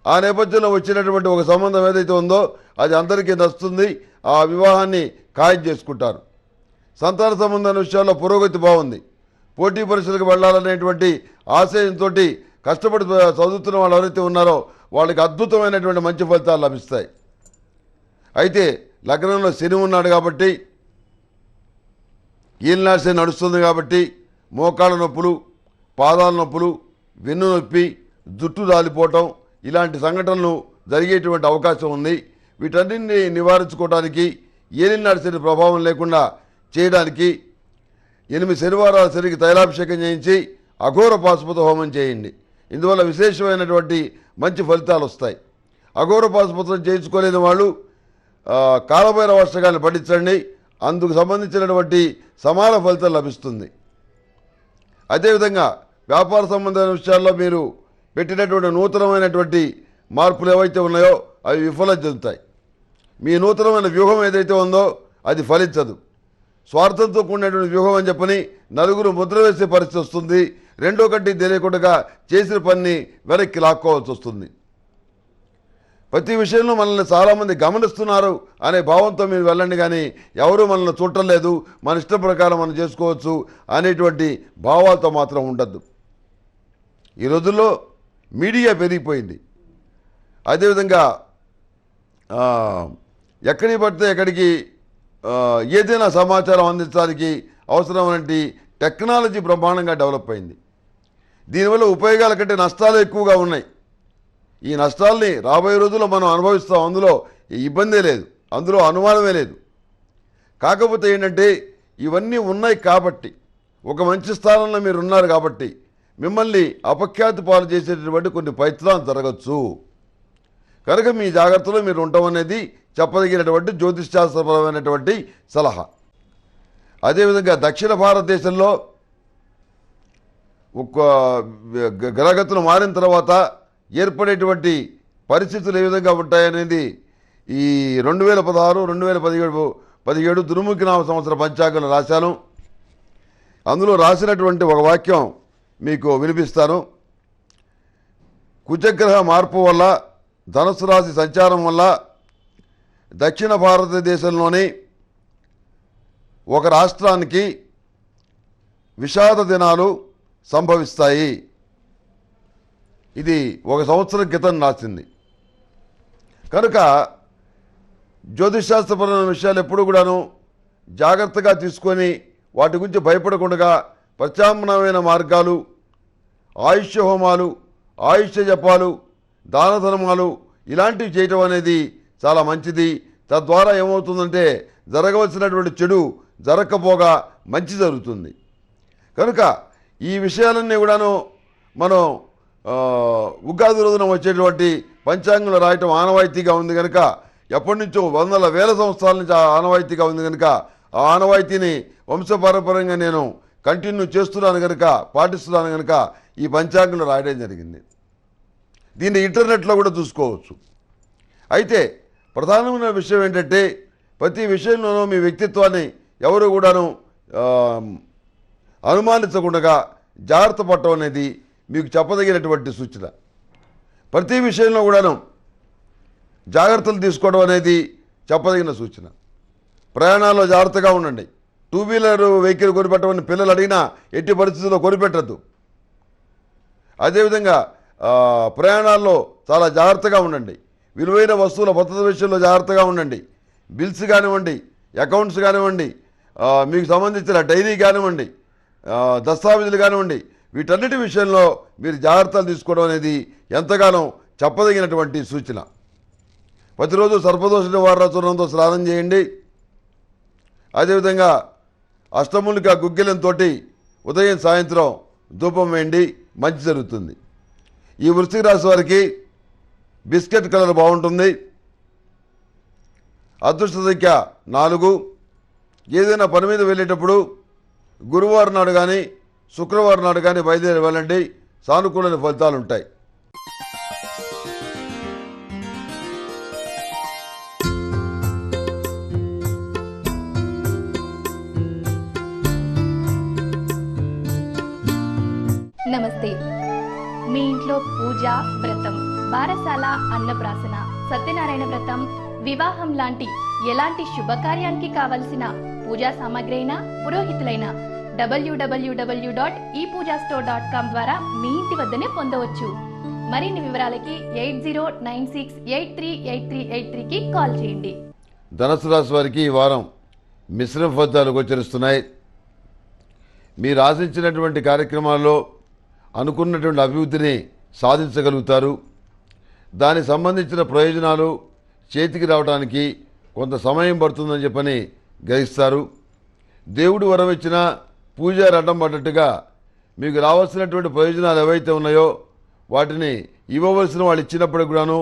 ఆ నేపథ్యంలో వచ్చినటువంటి ఒక సంబంధం ఏదైతే ఉందో అది అందరికీ నచ్చుతుంది. ఆ వివాహాన్ని ఖాయం చేసుకుంటారు. సంతాన సంబంధాల విషయాల్లో పురోగతి బాగుంది. పోటీ పరీక్షలకు వెళ్ళాలనేటువంటి ఆశయంతో కష్టపడి చదువుతున్న వాళ్ళు ఎవరైతే ఉన్నారో వాళ్ళకి అద్భుతమైనటువంటి మంచి ఫలితాలు లభిస్తాయి. అయితే లగ్నంలో శని ఉన్నాడు కాబట్టి, ఈనాడు శని నడుస్తుంది కాబట్టి మోకాళ్ళ నొప్పులు, పాదాల నొప్పులు, వెన్ను నొప్పి, జుట్టు రాలిపోవటం ఇలాంటి సంఘటనలు జరిగేటువంటి అవకాశం ఉంది. వీటన్నింటినీ నివారించుకోవడానికి ఏలినాడు శని ప్రభావం లేకుండా చేయడానికి 8 శనివారాల శనికి తైలాభిషేకం చేయించి అఘోర పాశుపత హోమం చేయండి. ఇందువల్ల విశేషమైనటువంటి మంచి ఫలితాలు వస్తాయి. అఘోర పాశుపతం చేయించుకోలేని వాళ్ళు కాలభైరవ అష్టకాన్ని పఠించండి. అందుకు సంబంధించినటువంటి సమాన ఫలితం లభిస్తుంది. అదేవిధంగా వ్యాపార సంబంధమైన విషయాల్లో మీరు పెట్టినటువంటి నూతనమైనటువంటి మార్పులు ఏవైతే ఉన్నాయో అవి విఫలం చెందుతాయి. మీ నూతనమైన వ్యూహం ఏదైతే ఉందో అది ఫలించదు. స్వార్థంతో కూడినటువంటి వ్యూహం అని చెప్పని నలుగురు ముద్ర వేసే పరిస్థితి వస్తుంది. రెండో కంటి తెలియకుండా చేసిన పని వెనక్కి లాక్కోవాల్సి వస్తుంది. ప్రతి విషయంలో మనల్ని చాలామంది గమనిస్తున్నారు అనే భావంతో మీరు వెళ్ళండి. కానీ ఎవరు మనల్ని చూడటం లేదు, మన ఇష్టం ప్రకారం మనం చేసుకోవచ్చు అనేటువంటి భావాలతో మాత్రం ఉండద్దు. ఈ రోజుల్లో మీడియా పెరిగిపోయింది. అదేవిధంగా ఎక్కడికి పడితే ఎక్కడికి ఏదైనా సమాచారం అందించడానికి అవసరమైన టెక్నాలజీ బ్రహ్మాండంగా డెవలప్ అయింది. దీనివల్ల ఉపయోగాల కంటే నష్టాలు ఎక్కువగా ఉన్నాయి. ఈ నష్టాల్ని రాబోయే రోజుల్లో మనం అనుభవిస్తాం. అందులో ఇబ్బందే లేదు, అందులో అనుమానమే లేదు. కాకపోతే ఏంటంటే ఇవన్నీ ఉన్నాయి కాబట్టి, ఒక మంచి స్థానంలో మీరు ఉన్నారు కాబట్టి మిమ్మల్ని అపఖ్యాతి పాలు చేసేటటువంటి కొన్ని ప్రయత్నాలు జరగచ్చు. కనుక మీ జాగ్రత్తలో మీరు ఉండటం అనేది చెప్పదగినటువంటి జ్యోతిష్శాస్త్రపరమైనటువంటి సలహా. అదేవిధంగా దక్షిణ భారతదేశంలో ఒక గ్రహగతులు మారిన తర్వాత ఏర్పడేటువంటి పరిస్థితులు ఏ విధంగా ఉంటాయనేది ఈ 2016, 2017 దుర్ముఖి నామ సంవత్సర పంచాంగంలో రాశాను. అందులో రాసినటువంటి ఒక వాక్యం మీకు వినిపిస్తాను. కుజగ్రహ మార్పు వల్ల, ధనుసు రాశి సంచారం వల్ల దక్షిణ భారతదేశంలోని ఒక రాష్ట్రానికి విషాద దినాలు సంభవిస్తాయి. ఇది 1 సంవత్సరం క్రితం రాసింది. కనుక జ్యోతిషశాస్త్రపరమైన విషయాలు ఎప్పుడు కూడాను జాగ్రత్తగా తీసుకొని వాటి గురించి భయపడకుండా ప్రత్యామ్నాయమైన మార్గాలు, ఆయుష్య హోమాలు, ఆయుష్య జపాలు, దాన ధర్మాలు ఇలాంటివి చేయటం అనేది చాలా మంచిది. తద్వారా ఏమవుతుందంటే జరగవలసినటువంటి చెడు జరగకపోగా మంచి జరుగుతుంది. కనుక ఈ విషయాలన్నీ కూడాను మనం ఉగాది రోజున వచ్చేటువంటి పంచాంగంలో రాయటం ఆనవాయితీగా ఉంది కనుక, ఎప్పటి నుంచో వందల వేల సంవత్సరాల నుంచి ఆ ఆనవాయితీగా ఉంది కనుక, ఆ ఆనవాయితీని వంశపారంపర్యంగా నేను కంటిన్యూ చేస్తున్నాను కనుక, పాటిస్తున్నాను కనుక ఈ పంచాంగంలో రాయడం జరిగింది. దీన్ని ఇంటర్నెట్లో కూడా చూసుకోవచ్చు. అయితే ప్రధానమైన విషయం ఏంటంటే, ప్రతి విషయంలోనూ మీ వ్యక్తిత్వాన్ని ఎవరు కూడాను అనుమానించకుండా జాగ్రత్త పడటం అనేది మీకు చెప్పదగినటువంటి సూచన. ప్రతి విషయంలో కూడాను జాగ్రత్తలు తీసుకోవడం అనేది చెప్పదగిన సూచన. ప్రయాణాల్లో జాగ్రత్తగా ఉండండి. 2 వీలర్ వెహికల్ కొనిపెట్టమని పిల్లలు అడిగినా ఎట్టి పరిస్థితుల్లో కొనిపెట్టద్దు. అదేవిధంగా ప్రయాణాల్లో చాలా జాగ్రత్తగా ఉండండి. విలువైన వస్తువుల భద్రత విషయంలో జాగ్రత్తగా ఉండండి. బిల్స్ కానివ్వండి, అకౌంట్స్ కానివ్వండి, మీకు సంబంధించిన డైరీ కానివ్వండి, దస్తావేజులు కానివ్వండి, వీటన్నిటి విషయంలో మీరు జాగ్రత్తలు తీసుకోవడం అనేది ఎంతగానో చెప్పదగినటువంటి సూచన. ప్రతిరోజు సర్పదోష నివారణ చూర్ణంతో స్నానం చేయండి. అదేవిధంగా అష్టములిక గుగ్గిలంతో ఉదయం సాయంత్రం ధూపం వేయండి, మంచి జరుగుతుంది. ఈ వృశ్చిక రాశి వారికి బిస్కెట్ కలర్ బాగుంటుంది. అదృష్ట సంఖ్య 4. ఏదైనా పని మీద వెళ్ళేటప్పుడు గురువారం నాడు కానీ శుక్రవారం నాడు కానీ బయలుదేరి వెళ్ళండి, సానుకూల ఫలితాలు ఉంటాయి. నమస్తే. మీ ఇంట్లో పూజ, వ్రతం, బారసాల, అన్నప్రాసన, సత్యనారాయణ వ్రతం, వివాహం లాంటి ఎలాంటి శుభకార్యానికి కావలసిన పూజా సామాగ్రి అయినా, పురోహితులైన www.epoojastore.com ద్వారా మీ ఇంటి వద్దనే పొందవచ్చు. మరిన్ని వివరాలకి 8096838383కి కాల్ చేయండి. ధనుసు రాశి వారికి ఈ వారం మిశ్రమ ఫలితాలు గోచరిస్తున్నాయి. మీరు ఆశించినటువంటి కార్యక్రమాల్లో అనుకున్నటువంటి అభివృద్ధిని సాధించగలుగుతారు. దానికి సంబంధించిన ప్రయోజనాలు చేతికి రావడానికి కొంత సమయం పడుతుందని చెప్పని గ్రహిస్తారు. దేవుడు వరమిచ్చిన పూజారి అడ్డం పడ్డట్టుగా మీకు రావాల్సినటువంటి ప్రయోజనాలు ఏవైతే ఉన్నాయో వాటిని ఇవ్వవలసిన వాళ్ళు ఇచ్చినప్పటికి కూడాను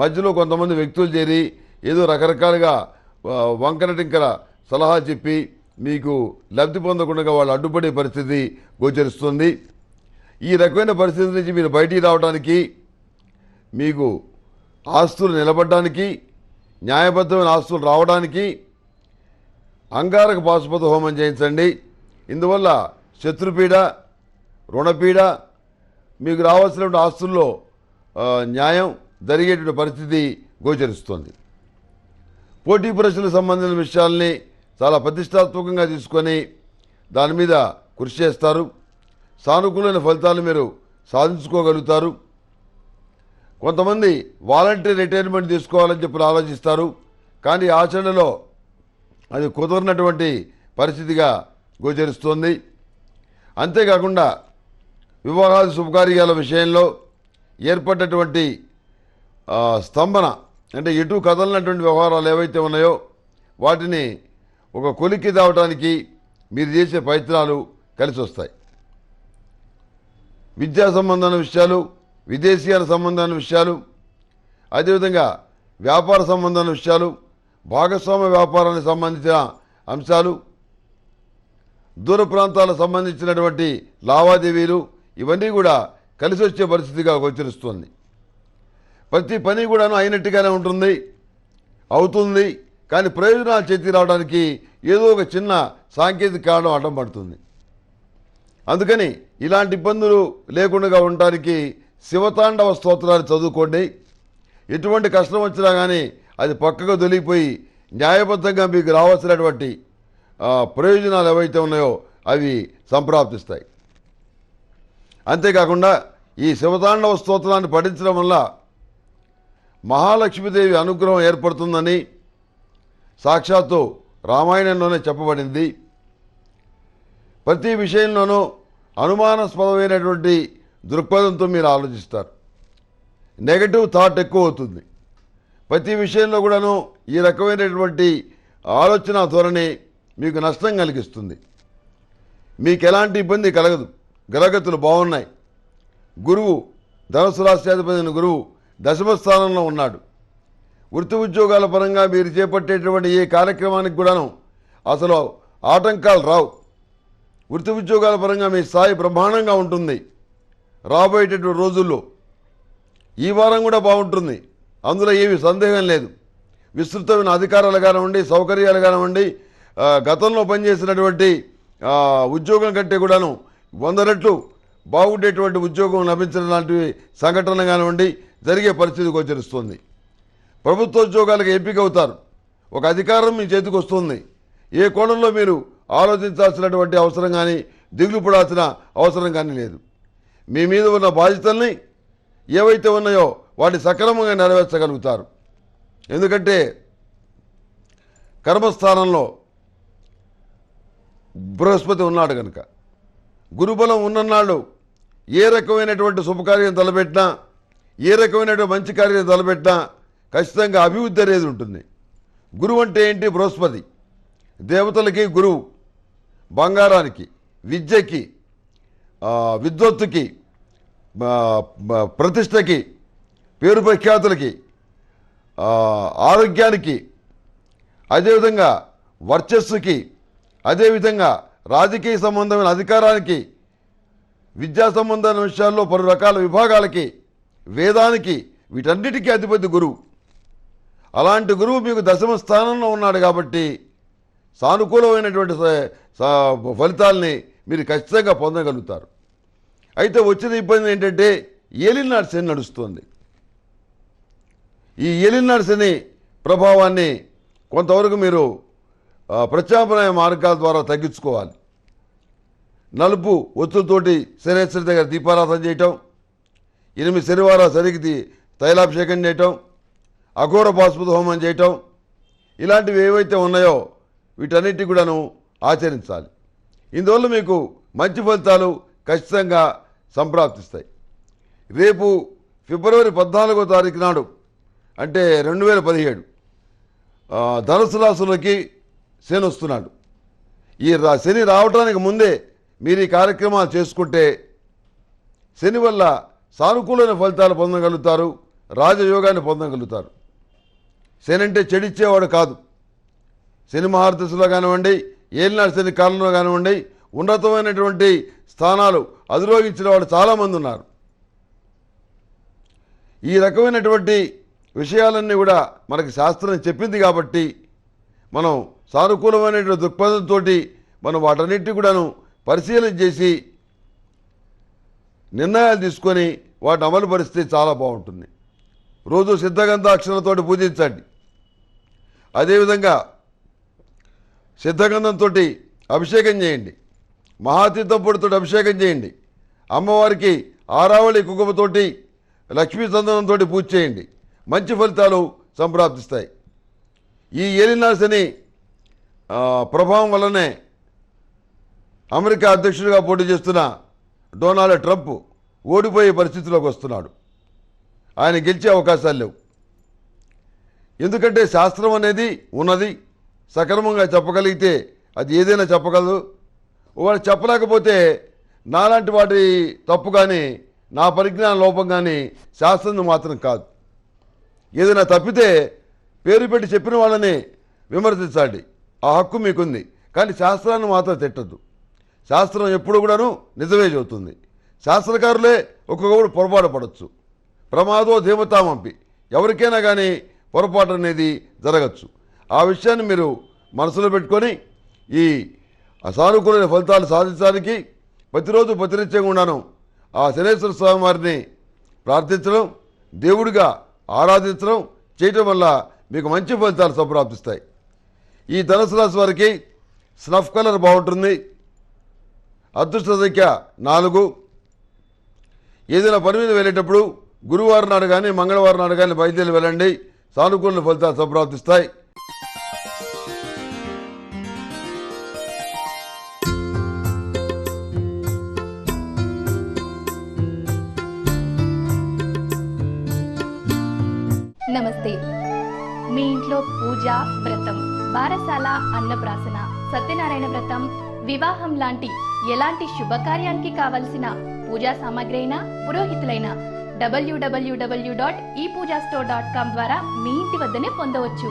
మధ్యలో కొంతమంది వ్యక్తులు చేరి ఏదో రకరకాలుగా వంకర టింకర సలహా చెప్పి మీకు లబ్ధి పొందకుండా వాళ్ళు అడ్డుపడే పరిస్థితి గోచరిస్తుంది. ఈ రకమైన పరిస్థితి నుంచి మీరు బయటికి రావడానికి, మీకు ఆస్తులు నిలబడడానికి, న్యాయబద్ధమైన ఆస్తులు రావడానికి అంగారక పాశుపత హోమం చేయించండి. ఇందువల్ల శత్రుపీడ, రుణపీడ, మీకు రావాల్సినటువంటి ఆస్తుల్లో న్యాయం జరిగేటువంటి పరిస్థితి గోచరిస్తుంది. పోటీ పరీక్షలకు సంబంధించిన విషయాల్ని చాలా ప్రతిష్టాత్మకంగా తీసుకొని దాని మీద కృషి చేస్తారు. సానుకూలమైన ఫలితాలు మీరు సాధించుకోగలుగుతారు. కొంతమంది వాలంటరీ రిటైర్మెంట్ తీసుకోవాలని చెప్పి ఆలోచిస్తారు, కానీ ఆచరణలో అది కుదరనటువంటి పరిస్థితిగా గోచరిస్తోంది. అంతేకాకుండా వివాహాది శుభకార్యాల విషయంలో ఏర్పడ్డటువంటి స్తంభన, అంటే ఎటు కదలనటువంటి వ్యవహారాలు ఏవైతే ఉన్నాయో వాటిని ఒక కొలిక్కి తేవటానికి మీరు చేసే ప్రయత్నాలు కలిసి వస్తాయి. విద్యా సంబంధమైన విషయాలు, విదేశీయాల సంబంధమైన విషయాలు, అదేవిధంగా వ్యాపార సంబంధమైన విషయాలు, భాగస్వామ్య వ్యాపారానికి సంబంధించిన అంశాలు, దూర ప్రాంతాలకు సంబంధించినటువంటి లావాదేవీలు, ఇవన్నీ కూడా కలిసి వచ్చే పరిస్థితిగా గోచరిస్తుంది. ప్రతి పని కూడాను అయినట్టుగానే ఉంటుంది, అవుతుంది, కానీ ప్రయోజనాలు చేతికి రావడానికి ఏదో ఒక చిన్న సాంకేతిక కారణం అడ్డం పడుతుంది. అందుకని ఇలాంటి ఇబ్బందులు లేకుండా ఉండటానికి శివతాండవ స్తోత్రాలు చదువుకోండి. ఎటువంటి కష్టం వచ్చినా కానీ అది పక్కకు దొలిగిపోయి న్యాయబద్ధంగా మీకు రావాల్సినటువంటి ప్రయోజనాలు ఏవైతే ఉన్నాయో అవి సంప్రాప్తిస్తాయి. అంతేకాకుండా ఈ శివతాండవ స్తోత్రాన్ని పఠించడం వల్ల మహాలక్ష్మీదేవి అనుగ్రహం ఏర్పడుతుందని సాక్షాత్తు రామాయణంలోనే చెప్పబడింది. ప్రతి విషయంలోనూ అనుమానాస్పదమైనటువంటి దృక్పథంతో మీరు ఆలోచిస్తారు. నెగటివ్ థాట్ ఎక్కువ అవుతుంది. ప్రతి విషయంలో కూడాను ఈ రకమైనటువంటి ఆలోచన ధోరణి మీకు నష్టం కలిగిస్తుంది. మీకు ఎలాంటి ఇబ్బంది కలగదు. గ్రహగతులు బాగున్నాయి. గురువు ధనుసు రాష్ట్రాధిపతి అయిన గురువు దశమ స్థానంలో ఉన్నాడు. వృత్తి ఉద్యోగాల పరంగా మీరు చేపట్టేటువంటి ఏ కార్యక్రమానికి కూడాను అసలు ఆటంకాలు రావు. వృత్తి ఉద్యోగాల పరంగా మీ స్థాయి బ్రహ్మాండంగా ఉంటుంది. రాబోయేటటువంటి రోజుల్లో ఈ వారం కూడా బాగుంటుంది. అందులో ఏమీ సందేహం లేదు. విస్తృతమైన అధికారాలు కానివ్వండి, సౌకర్యాలు కానివ్వండి, గతంలో పనిచేసినటువంటి ఉద్యోగం కంటే కూడాను 100 రెట్లు బాగుండేటువంటి ఉద్యోగం లభించడం లాంటివి సంఘటనలు కానివ్వండి జరిగే పరిస్థితి గోచరిస్తుంది. ప్రభుత్వ ఉద్యోగాలకు ఎంపిక అవుతారు. ఒక అధికారం మీ చేతికి వస్తుంది. ఏ కోణంలో మీరు ఆలోచించాల్సినటువంటి అవసరం కానీ దిగులు పడాల్సిన అవసరం కానీ లేదు. మీ మీద ఉన్న బాధ్యతల్ని ఏవైతే ఉన్నాయో వాటిని సక్రమంగా నెరవేర్చగలుగుతారు. ఎందుకంటే కర్మస్థానంలో బృహస్పతి ఉన్నాడు కనుక గురుబలం ఉన్ననాళ్ళు ఏ రకమైనటువంటి శుభకార్యం తలపెట్టినా, ఏ రకమైనటువంటి మంచి కార్యం తలపెట్టినా ఖచ్చితంగా అభివృద్ధి అనేది ఉంటుంది. గురువు అంటే ఏంటి? బృహస్పతి. దేవతలకి గురువు. బంగారానికి, విద్యకి, విద్వత్తుకి, ప్రతిష్టకి, పేరు ప్రఖ్యాతులకి, ఆరోగ్యానికి, అదేవిధంగా వర్చస్సుకి, అదేవిధంగా రాజకీయ సంబంధమైన అధికారానికి, విద్యా సంబంధమైన విషయాల్లో పలు రకాల విభాగాలకి, వేదానికి, వీటన్నిటికీ అధిపతి గురువు. అలాంటి గురువు మీకు దశమ స్థానంలో ఉన్నాడు కాబట్టి సానుకూలమైనటువంటి ఫలితాలని మీరు ఖచ్చితంగా పొందగలుగుతారు. అయితే వచ్చిన ఇబ్బంది ఏంటంటే ఏలినాడు శని నడుస్తుంది. ఈ ఏలినాడు శని ప్రభావాన్ని కొంతవరకు మీరు ప్రత్యామ్నాయ మార్గాల ద్వారా తగ్గించుకోవాలి. నలుపు ఒత్తులతోటి శనేశ్వరి దగ్గర దీపారాధన చేయటం, 8 శనివారాలు శనికి తైలాభిషేకం చేయటం, అఘోర పాశుపత హోమం చేయటం, ఇలాంటివి ఏవైతే ఉన్నాయో వీటన్నిటి కూడాను ఆచరించాలి. ఇందువల్ల మీకు మంచి ఫలితాలు ఖచ్చితంగా సంప్రాప్తిస్తాయి. రేపు ఫిబ్రవరి 14వ తారీఖు నాడు అంటే 2017 ధనుసు రాశిలోకి శని వస్తున్నాడు. ఈ శని రావడానికి ముందే మీరు ఈ కార్యక్రమాలు చేసుకుంటే శని వల్ల సానుకూలమైన ఫలితాలు పొందగలుగుతారు. రాజయోగాన్ని పొందగలుగుతారు. శని అంటే చెడిచ్చేవాడు కాదు. శని మహాదశలో కానివ్వండి, ఏలినాడు శని కాలంలో కానివ్వండి, ఉన్నతమైనటువంటి స్థానాలు అధిరోహించిన వాడు చాలామంది ఉన్నారు. ఈ రకమైనటువంటి విషయాలన్నీ కూడా మనకి శాస్త్రం చెప్పింది కాబట్టి మనం సానుకూలమైనటువంటి దృక్పథంతో మనం వాటన్నిటి కూడాను పరిశీలన చేసి నిర్ణయాలు తీసుకొని వాటిని అమలు పరిస్తే చాలా బాగుంటుంది. రోజు సిద్ధగంధాక్షరాలతో పూజించండి. అదేవిధంగా సిద్ధగంధంతో అభిషేకం చేయండి. మహాతీర్థం పొడితో అభిషేకం చేయండి. అమ్మవారికి ఆరావళి కుంకుమతోటి లక్ష్మీ చందనంతో పూజ చేయండి. మంచి ఫలితాలు సంప్రాప్తిస్తాయి. ఈ ఏలినాడు శని ప్రభావం వల్లనే అమెరికా అధ్యక్షుడిగా పోటీ చేస్తున్న డొనాల్డ్ ట్రంప్ ఓడిపోయే పరిస్థితిలోకి వస్తున్నాడు. ఆయన గెలిచే అవకాశాలు లేవు. ఎందుకంటే శాస్త్రం అనేది ఉన్నది. సక్రమంగా చెప్పగలిగితే అది ఏదైనా చెప్పగలదు. వాడు చెప్పలేకపోతే నాలాంటి వాటి తప్పు కానీ నా పరిజ్ఞాన లోపం కానీ శాస్త్రం మాత్రం కాదు. ఏదైనా తప్పితే పేరు పెట్టి చెప్పిన వాళ్ళని విమర్శించండి. ఆ హక్కు మీకుంది. కానీ శాస్త్రాన్ని మాత్రం తిట్టద్దు. శాస్త్రం ఎప్పుడు కూడాను నిజమే చెబుతుంది. శాస్త్రకారులే ఒక్కొక్కడు పొరపాటు పడవచ్చు. ప్రమాదో ధీమతామంపి, ఎవరికైనా కానీ పొరపాటు అనేది జరగచ్చు. ఆ విషయాన్ని మీరు మనసులో పెట్టుకొని ఈ సానుకూలమైన ఫలితాలు సాధించడానికి ప్రతిరోజు ప్రతినిత్యం కూడాను ఆ శనేశ్వర స్వామి వారిని ప్రార్థించడం, దేవుడిగా ఆరాధించడం చేయటం వల్ల మీకు మంచి ఫలితాలు సంప్రాప్తిస్తాయి. ఈ ధనుసు రాశి వారికి స్నఫ్ కలర్ బాగుంటుంది. అదృష్ట సంఖ్య 4. ఏదైనా పని మీద వెళ్ళేటప్పుడు గురువారం నాడు కానీ మంగళవారం నాడు కానీ బయలుదేరి వెళ్ళండి. సానుకూల ఫలితాలు సంప్రాప్తిస్తాయి. మీ ఇంట్లో పూజ వ్రతం బారసాల అన్నప్రాసన సత్యనారాయణ వ్రతం వివాహం లాంటి ఎలాంటి శుభకార్యానికి కావలసిన పూజా సామాగ్రి అయినా పురోహితులైన www.epoojastore.com ద్వారా మీ ఇంటి వద్దనే పొందవచ్చు.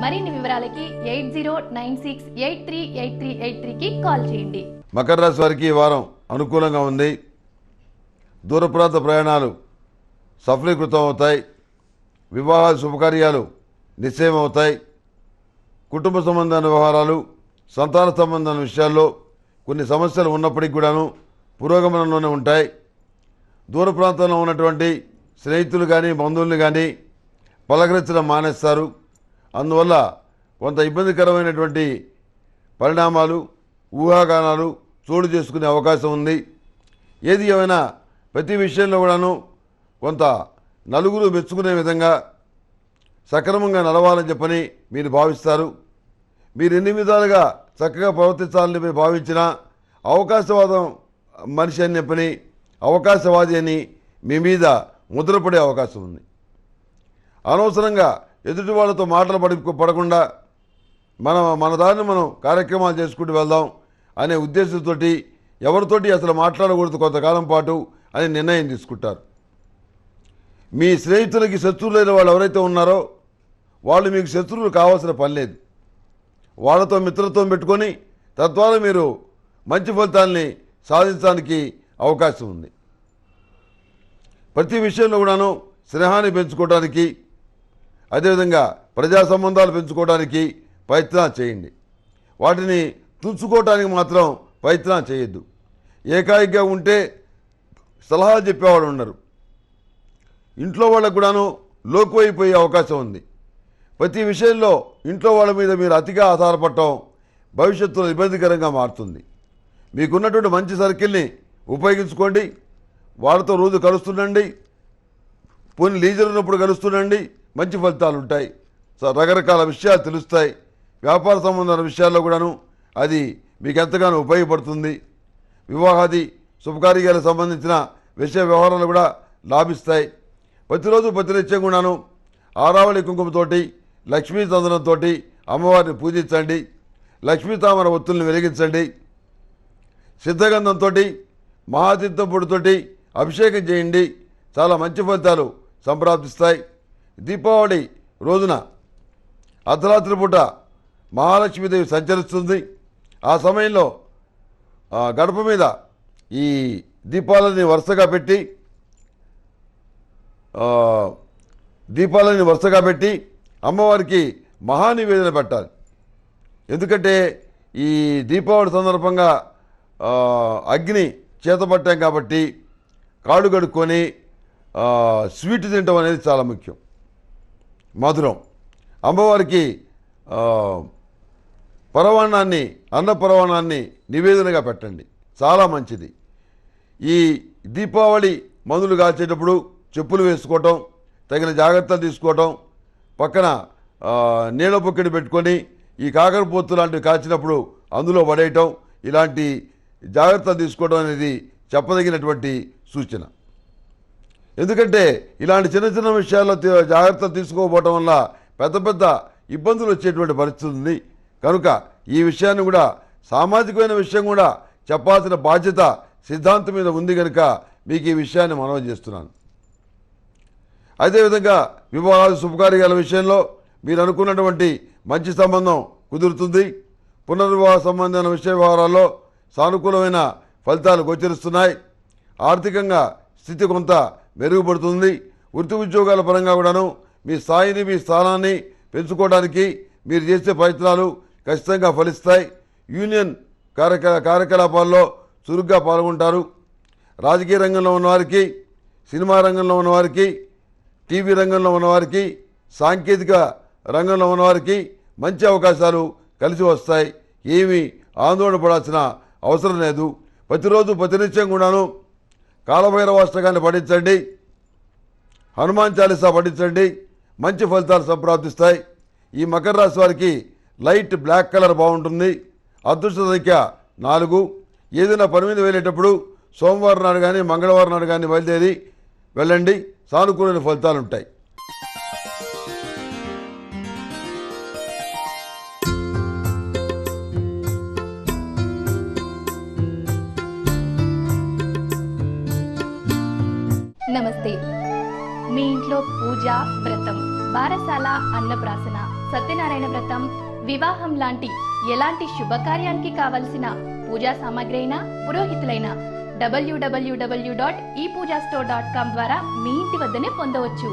మరిన్ని వివరాలకి 8096838383కి కాల్ చేయండి. మకర రాశి వారికి ఈ వారం అనుకూలంగా ఉంది. దూర ప్రాంత ప్రయాణాలు సఫలీకృతం అవుతాయి. వివాహ శుభకార్యాలు నిశ్చయమవుతాయి. కుటుంబ సంబంధాల వ్యవహారాలు సంతాన సంబంధాల విషయాల్లో కొన్ని సమస్యలు ఉన్నప్పటికీ కూడాను పురోగమనంలోనే ఉంటాయి. దూర ప్రాంతంలో ఉన్నటువంటి స్నేహితులు కానీ బంధువులు కానీ పలకరించడం మానేస్తారు. అందువల్ల కొంత ఇబ్బందికరమైనటువంటి పరిణామాలు ఊహాగానాలు చోటు చేసుకునే అవకాశం ఉంది. ఏది ఏమైనా ప్రతి విషయంలో కూడాను కొంత నలుగురు మెచ్చుకునే విధంగా సక్రమంగా నడవాలని చెప్పని మీరు భావిస్తారు. మీరు ఎన్ని విధాలుగా చక్కగా ప్రవర్తించాలని మీరు భావించినా అవకాశవాదం మనిషి అని చెప్పని అవకాశవాది అని మీ మీద ముద్రపడే అవకాశం ఉంది. అనవసరంగా ఎదుటి వాళ్ళతో మాటలు పడకుండా మన దారిని మనం కార్యక్రమాలు చేసుకుంటూ వెళ్దాం అనే ఉద్దేశంతో ఎవరితోటి అసలు మాట్లాడకూడదు కొంతకాలం పాటు అని నిర్ణయం తీసుకుంటారు. మీ స్నేహితులకి శత్రువులైన వాళ్ళు ఎవరైతే ఉన్నారో వాళ్ళు మీకు శత్రువులు కావాల్సిన పని లేదు. వాళ్ళతో మిత్రత్వం పెట్టుకొని తద్వారా మీరు మంచి ఫలితాల్ని సాధించడానికి అవకాశం ఉంది. ప్రతి విషయంలో కూడాను స్నేహాన్ని పెంచుకోవడానికి అదేవిధంగా ప్రజా సంబంధాలు పెంచుకోవడానికి ప్రయత్నం చేయండి. వాటిని తుంచుకోవటానికి మాత్రం ప్రయత్నం చేయొద్దు. ఏకాయిగా ఉంటే సలహాలు చెప్పేవాడు ఉండరు. ఇంట్లో వాళ్ళకు కూడాను లోకువైపోయే అవకాశం ఉంది. ప్రతి విషయంలో ఇంట్లో వాళ్ళ మీద మీరు అతిగా ఆధారపడటం భవిష్యత్తులో ఇబ్బందికరంగా మారుతుంది. మీకున్నటువంటి మంచి సర్కిల్ని ఉపయోగించుకోండి. వాళ్ళతో రోజు కలుస్తుండండి. పోనీ లీజర్ ఉన్నప్పుడు కలుస్తుండండి. మంచి ఫలితాలు ఉంటాయి. రకరకాల విషయాలు తెలుస్తాయి. వ్యాపార సంబంధాల విషయాల్లో కూడాను అది మీకు ఎంతగానో ఉపయోగపడుతుంది. వివాహాది శుభకార్యాలకు సంబంధించిన విషయ వ్యవహారాలు కూడా లాభిస్తాయి. ప్రతిరోజు ప్రతినిత్యం కూడాను ఆరావళి కుంకుమతోటి లక్ష్మీ చందనంతో అమ్మవారిని పూజించండి. లక్ష్మీ తామర ఒత్తుల్ని వెలిగించండి. సిద్ధగంధంతో మహాతీర్థం పొడితోటి అభిషేకం చేయండి. చాలా మంచి ఫలితాలు సంప్రాప్తిస్తాయి. దీపావళి రోజున అర్ధరాత్రి పూట మహాలక్ష్మీదేవి సంచరిస్తుంది. ఆ సమయంలో గడప మీద ఈ దీపాలని వరుసగా పెట్టి అమ్మవారికి మహానివేదన పెట్టాలి. ఎందుకంటే ఈ దీపావళి సందర్భంగా అగ్ని చేతపట్టాం కాబట్టి కాళ్ళు కడుక్కొని స్వీట్ తినటం అనేది చాలా ముఖ్యం. మధురం అమ్మవారికి పరవాణాన్ని అన్న పరవాణాన్ని నివేదనగా పెట్టండి. చాలా మంచిది. ఈ దీపావళి మందులు కాల్చేటప్పుడు చెప్పులు వేసుకోవటం, తగిన జాగ్రత్తలు తీసుకోవటం, పక్కన నీళ్ళ పొక్కిడి పెట్టుకొని ఈ కాకరపోతు లాంటివి కాల్చినప్పుడు అందులో పడేయటం, ఇలాంటి జాగ్రత్తలు తీసుకోవడం అనేది చెప్పదగినటువంటి సూచన. ఎందుకంటే ఇలాంటి చిన్న చిన్న విషయాల్లో జాగ్రత్తలు తీసుకోకపోవటం వల్ల పెద్ద పెద్ద ఇబ్బందులు వచ్చేటువంటి పరిస్థితి ఉంది. కనుక ఈ విషయాన్ని కూడా సామాజికమైన విషయం కూడా చెప్పాల్సిన బాధ్యత సిద్ధాంతం మీద ఉంది కనుక మీకు ఈ విషయాన్ని మనవి చేస్తున్నాను. అదేవిధంగా వివాహాలు శుభకార్యాల విషయంలో మీరు అనుకున్నటువంటి మంచి సంబంధం కుదురుతుంది. పునర్వివాహ సంబంధమైన విషయ వ్యవహారాల్లో సానుకూలమైన ఫలితాలు గోచరిస్తున్నాయి. ఆర్థికంగా స్థితి కొంత మెరుగుపడుతుంది. వృత్తి ఉద్యోగాల పరంగా కూడాను మీ స్థాయిని మీ స్థానాన్ని పెంచుకోవడానికి మీరు చేసే ప్రయత్నాలు ఖచ్చితంగా ఫలిస్తాయి. యూనియన్ కార్యకలాపాల్లో చురుగ్గా పాల్గొంటారు. రాజకీయ రంగంలో ఉన్నవారికి, సినిమా రంగంలో ఉన్నవారికి, టీవీ రంగంలో ఉన్నవారికి, సాంకేతిక రంగంలో ఉన్నవారికి మంచి అవకాశాలు కలిసి వస్తాయి. ఏమీ ఆందోళన పడాల్సిన అవసరం లేదు. ప్రతిరోజు ప్రతినిత్యం కూడాను కాలభైరవాష్టకాన్ని పఠించండి. హనుమాన్ చాలీసా పఠించండి. మంచి ఫలితాలు సంప్రాప్తిస్తాయి. ఈ మకర రాశి వారికి లైట్ బ్లాక్ కలర్ బాగుంటుంది. అదృష్ట సంఖ్య 4. ఏదైనా పని మీద వెళ్ళేటప్పుడు సోమవారం నాడు కానీ మంగళవారం నాడు కానీ బయలుదేరి వెళ్ళండి. సానుకూలమైన ఫలితాలు ఉంటాయి. నమస్తే. మీ ఇంట్లో పూజ, వ్రతం, బారసాల, అన్నప్రాసన, సత్యనారాయణ వ్రతం, వివాహం లాంటి ఎలాంటి శుభకార్యానికి కావలసిన పూజా సామాగ్రి అయినా, పురోహితులైన www.epoojastore.com ద్వారా మీ ఇంటి వద్దనే పొందవచ్చు.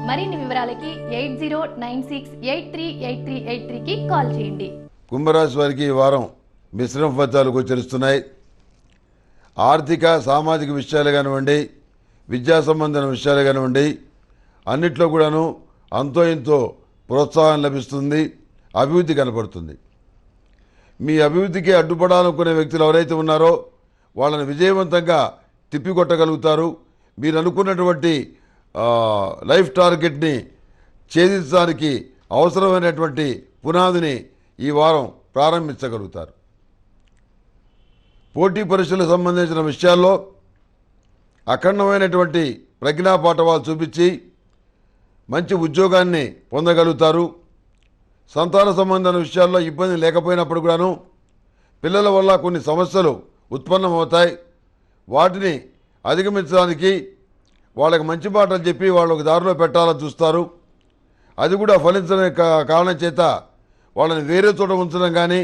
మరిన్ని వివరాలకి 8096838383కి కాల్ చేయండి. కుంభరాశి వారికి ఈ వారం మిశ్రమ ఫలితాలు గోచరిస్తున్నాయి. ఆర్థిక సామాజిక విషయాలు కానివ్వండి, విద్యా సంబంధమైన విషయాలు కానివ్వండి, అన్నిట్లో కూడాను అంతో ఇంతో ప్రోత్సాహం లభిస్తుంది, అభివృద్ధి కనపడుతుంది. మీ అభివృద్ధికి అడ్డుపడాలనుకునే వ్యక్తులు ఎవరైతే ఉన్నారో వాళ్ళని విజయవంతంగా తిప్పికొట్టగలుగుతారు. మీరు అనుకున్నటువంటి లైఫ్ టార్గెట్ని ఛేదించడానికి అవసరమైనటువంటి పునాదిని ఈ వారం ప్రారంభించగలుగుతారు. పోటీ పరీక్షలకు సంబంధించిన విషయాల్లో అఖండమైనటువంటి ప్రజ్ఞాపాఠవాలు చూపించి మంచి ఉద్యోగాన్ని పొందగలుగుతారు. సంతాన సంబంధమైన విషయాల్లో ఇబ్బంది లేకపోయినప్పుడు కూడాను పిల్లల వల్ల కొన్ని సమస్యలు ఉత్పన్నమవుతాయి. వాటిని అధిగమించడానికి వాళ్ళకి మంచి మాటలు చెప్పి వాళ్ళకు దారిలో పెట్టాలని చూస్తారు. అది కూడా ఫలించని కారణం చేత వాళ్ళని వేరే చోట ఉంచడం కానీ,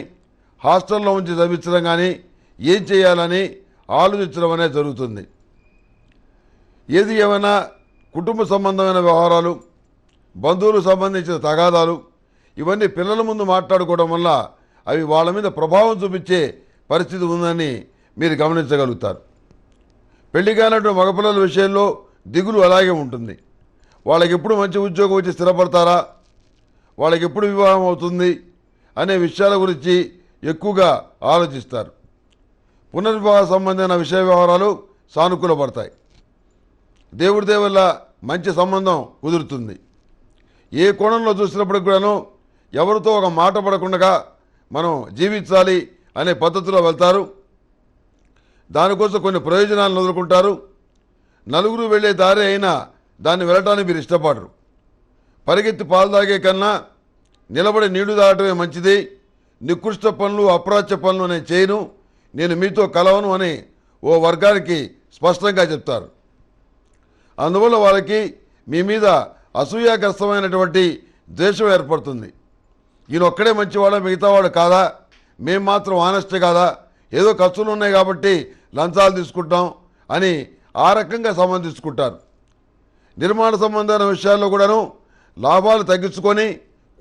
హాస్టల్లో ఉంచి చదివించడం కానీ, ఏం చేయాలని ఆలోచించడం అనేది జరుగుతుంది. ఏది ఏమైనా కుటుంబ సంబంధమైన వ్యవహారాలు, బంధువులకు సంబంధించిన తగాదాలు, ఇవన్నీ పిల్లల ముందు మాట్లాడుకోవడం వల్ల అవి వాళ్ళ మీద ప్రభావం చూపించే పరిస్థితి ఉందని మీరు గమనించగలుగుతారు. పెళ్లి కానటువంటి మగపిల్లల విషయంలో దిగులు అలాగే ఉంటుంది. వాళ్ళకి ఎప్పుడు మంచి ఉద్యోగం వచ్చి స్థిరపడతారా, వాళ్ళకి ఎప్పుడు వివాహం అవుతుంది అనే విషయాల గురించి ఎక్కువగా ఆలోచిస్తారు. పునర్వివాహ సంబంధమైన విషయ వ్యవహారాలు సానుకూలపడతాయి. దేవుడి దయ వల్ల మంచి సంబంధం కుదురుతుంది. ఏ కోణంలో చూసినప్పుడు కూడాను ఎవరితో ఒక మాట పడకుండా మనం జీవించాలి అనే పద్ధతిలో వెళ్తారు. దానికోసం కొన్ని ప్రయోజనాలను వదులుకుంటారు. నలుగురు వెళ్ళే దారి అయినా దాన్ని వెళ్ళటానికి మీరు ఇష్టపడరు. పరిగెత్తి పాలు తాగే కన్నా నిలబడి నీళ్లు తాగటమే మంచిది. నికృష్ట పనులు, అప్రాచ్య పనులు నేను చేయను, నేను మీతో కలవను అని ఓ వర్గానికి స్పష్టంగా చెప్తారు. అందువల్ల వాళ్ళకి మీ మీద అసూయాగ్రస్తమైనటువంటి ద్వేషం ఏర్పడుతుంది. ఈయన ఒక్కడే మంచివాడా, మిగతా వాడు కాదా, మేము మాత్రం ఆనెస్ట్ కాదా, ఏదో ఖర్చులు ఉన్నాయి కాబట్టి లంచాలు తీసుకుంటాం అని ఆ రకంగా సంబంధించుకుంటారు. నిర్మాణ సంబంధమైన విషయాల్లో కూడాను లాభాలు తగ్గించుకొని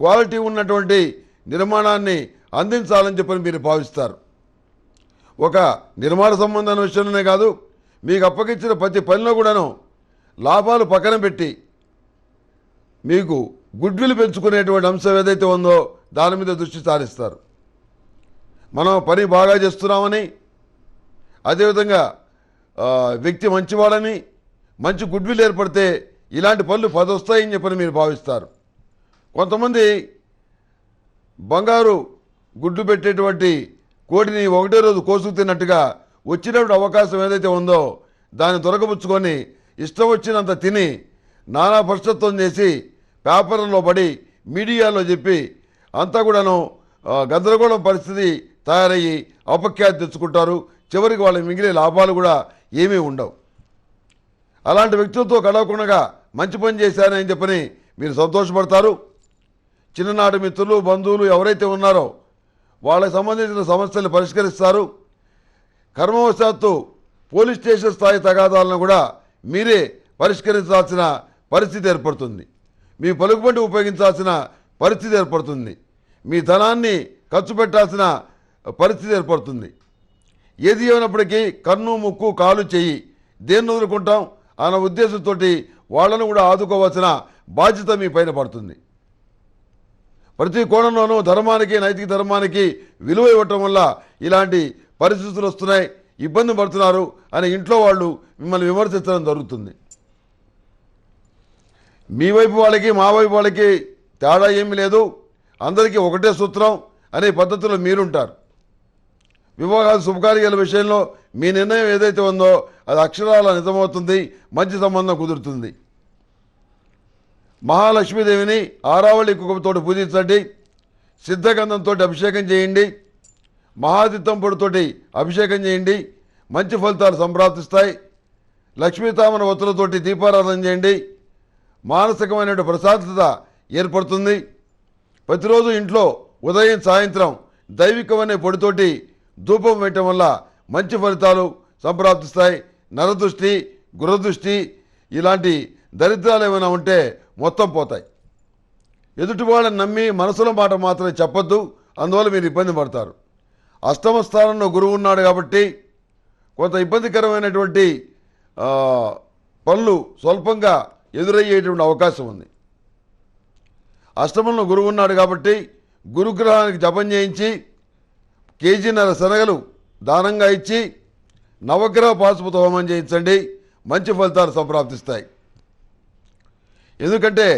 క్వాలిటీ ఉన్నటువంటి నిర్మాణాన్ని అందించాలని చెప్పని మీరు భావిస్తారు. ఒక నిర్మాణ సంబంధమైన విషయంలోనే కాదు, మీకు అప్పగించిన ప్రతి పనిలో కూడాను లాభాలు పక్కన పెట్టి మీకు గుడ్ విల్ పెంచుకునేటువంటి అంశం ఏదైతే ఉందో దాని మీద దృష్టి సారిస్తారు. మనం పని బాగా చేస్తున్నామని, అదేవిధంగా వ్యక్తి మంచివాడని, మంచి గుడ్ విల్ ఏర్పడితే ఇలాంటి పనులు 10 వస్తాయని చెప్పని మీరు భావిస్తారు. కొంతమంది బంగారు గుడ్డు పెట్టేటువంటి కోడిని ఒకటే రోజు కోసుకు తిన్నట్టుగా వచ్చినప్పుడు అవకాశం ఏదైతే ఉందో దాన్ని దొరకపుచ్చుకొని ఇష్టం వచ్చినంత తిని నానా పరిస్థితులు చేసి పేపర్లో పడి మీడియాలో చెప్పి అంతా కూడాను గందరగోళం పరిస్థితి తయారయ్యి అపఖ్యాతి తెచ్చుకుంటారు. చివరికి వాళ్ళకి మిగిలే లాభాలు కూడా ఏమీ ఉండవు. అలాంటి వ్యక్తులతో కలవకుండా మంచి పని చేశానని చెప్పని మీరు సంతోషపడతారు. చిన్ననాటి మిత్రులు, బంధువులు ఎవరైతే ఉన్నారో వాళ్ళకి సంబంధించిన సమస్యలు పరిష్కరిస్తారు. కర్మవశాత్తు పోలీస్ స్టేషన్ స్థాయి తగాదాలను కూడా మీరే పరిష్కరించాల్సిన పరిస్థితి ఏర్పడుతుంది. మీ పలుకుబడి ఉపయోగించాల్సిన పరిస్థితి ఏర్పడుతుంది. మీ ధనాన్ని ఖర్చు పెట్టాల్సిన పరిస్థితి ఏర్పడుతుంది. ఏది ఏమైనప్పటికీ కన్ను, ముక్కు, కాలు, చెయ్యి దేన్ని వదులుకుంటాం అన్న ఉద్దేశంతో వాళ్ళను కూడా ఆదుకోవాల్సిన బాధ్యత మీ పైన పడుతుంది. ప్రతి కోణంలోనూ ధర్మానికి, నైతిక ధర్మానికి విలువ ఇవ్వటం వల్ల ఇలాంటి పరిస్థితులు వస్తున్నాయి, ఇబ్బంది పడుతున్నారు అని ఇంట్లో వాళ్ళు మిమ్మల్ని విమర్శించడం జరుగుతుంది. మీ వైపు వాళ్ళకి, మా వైపు వాళ్ళకి తేడా ఏమీ లేదు, అందరికీ ఒకటే సూత్రం అనే పద్ధతిలో మీరుంటారు. వివాహాలు, శుభకార్యాల విషయంలో మీ నిర్ణయం ఏదైతే ఉందో అది అక్షరాల నిజమవుతుంది, మంచి సంబంధం కుదురుతుంది. మహాలక్ష్మీదేవిని ఆరావళి కుంకుమతోటి పూజించండి. సిద్ధగంధంతో అభిషేకం చేయండి. మహాదిత్తం పొడితోటి అభిషేకం చేయండి. మంచి ఫలితాలు సంప్రాప్తిస్తాయి. లక్ష్మీతామర ఒత్తులతోటి దీపారాధన చేయండి. మానసికమైన ప్రశాంతత ఏర్పడుతుంది. ప్రతిరోజు ఇంట్లో ఉదయం సాయంత్రం దైవికమనే పొడితోటి ధూపం వేయటం వల్ల మంచి ఫలితాలు సంప్రాప్తిస్తాయి. నరదృష్టి, గృహదృష్టి ఇలాంటి దరిద్రాలు ఏమైనా ఉంటే మొత్తం పోతాయి. ఎదుటి వాళ్ళని నమ్మి మనసులో మాట మాత్రమే చెప్పొద్దు, అందువల్ల మీరు ఇబ్బంది పడతారు. అష్టమ స్థానంలో గురువు ఉన్నాడు కాబట్టి కొంత ఇబ్బందికరమైనటువంటి పనులు స్వల్పంగా ఎదురయ్యేటువంటి అవకాశం ఉంది. అష్టమంలో గురువు ఉన్నాడు కాబట్టి గురుగ్రహానికి జపం చేయించి కేజీన్నర శనగలు దానంగా ఇచ్చి నవగ్రహ పాశుపత హోమం చేయించండి, మంచి ఫలితాలు సంప్రాప్తిస్తాయి. ఎందుకంటే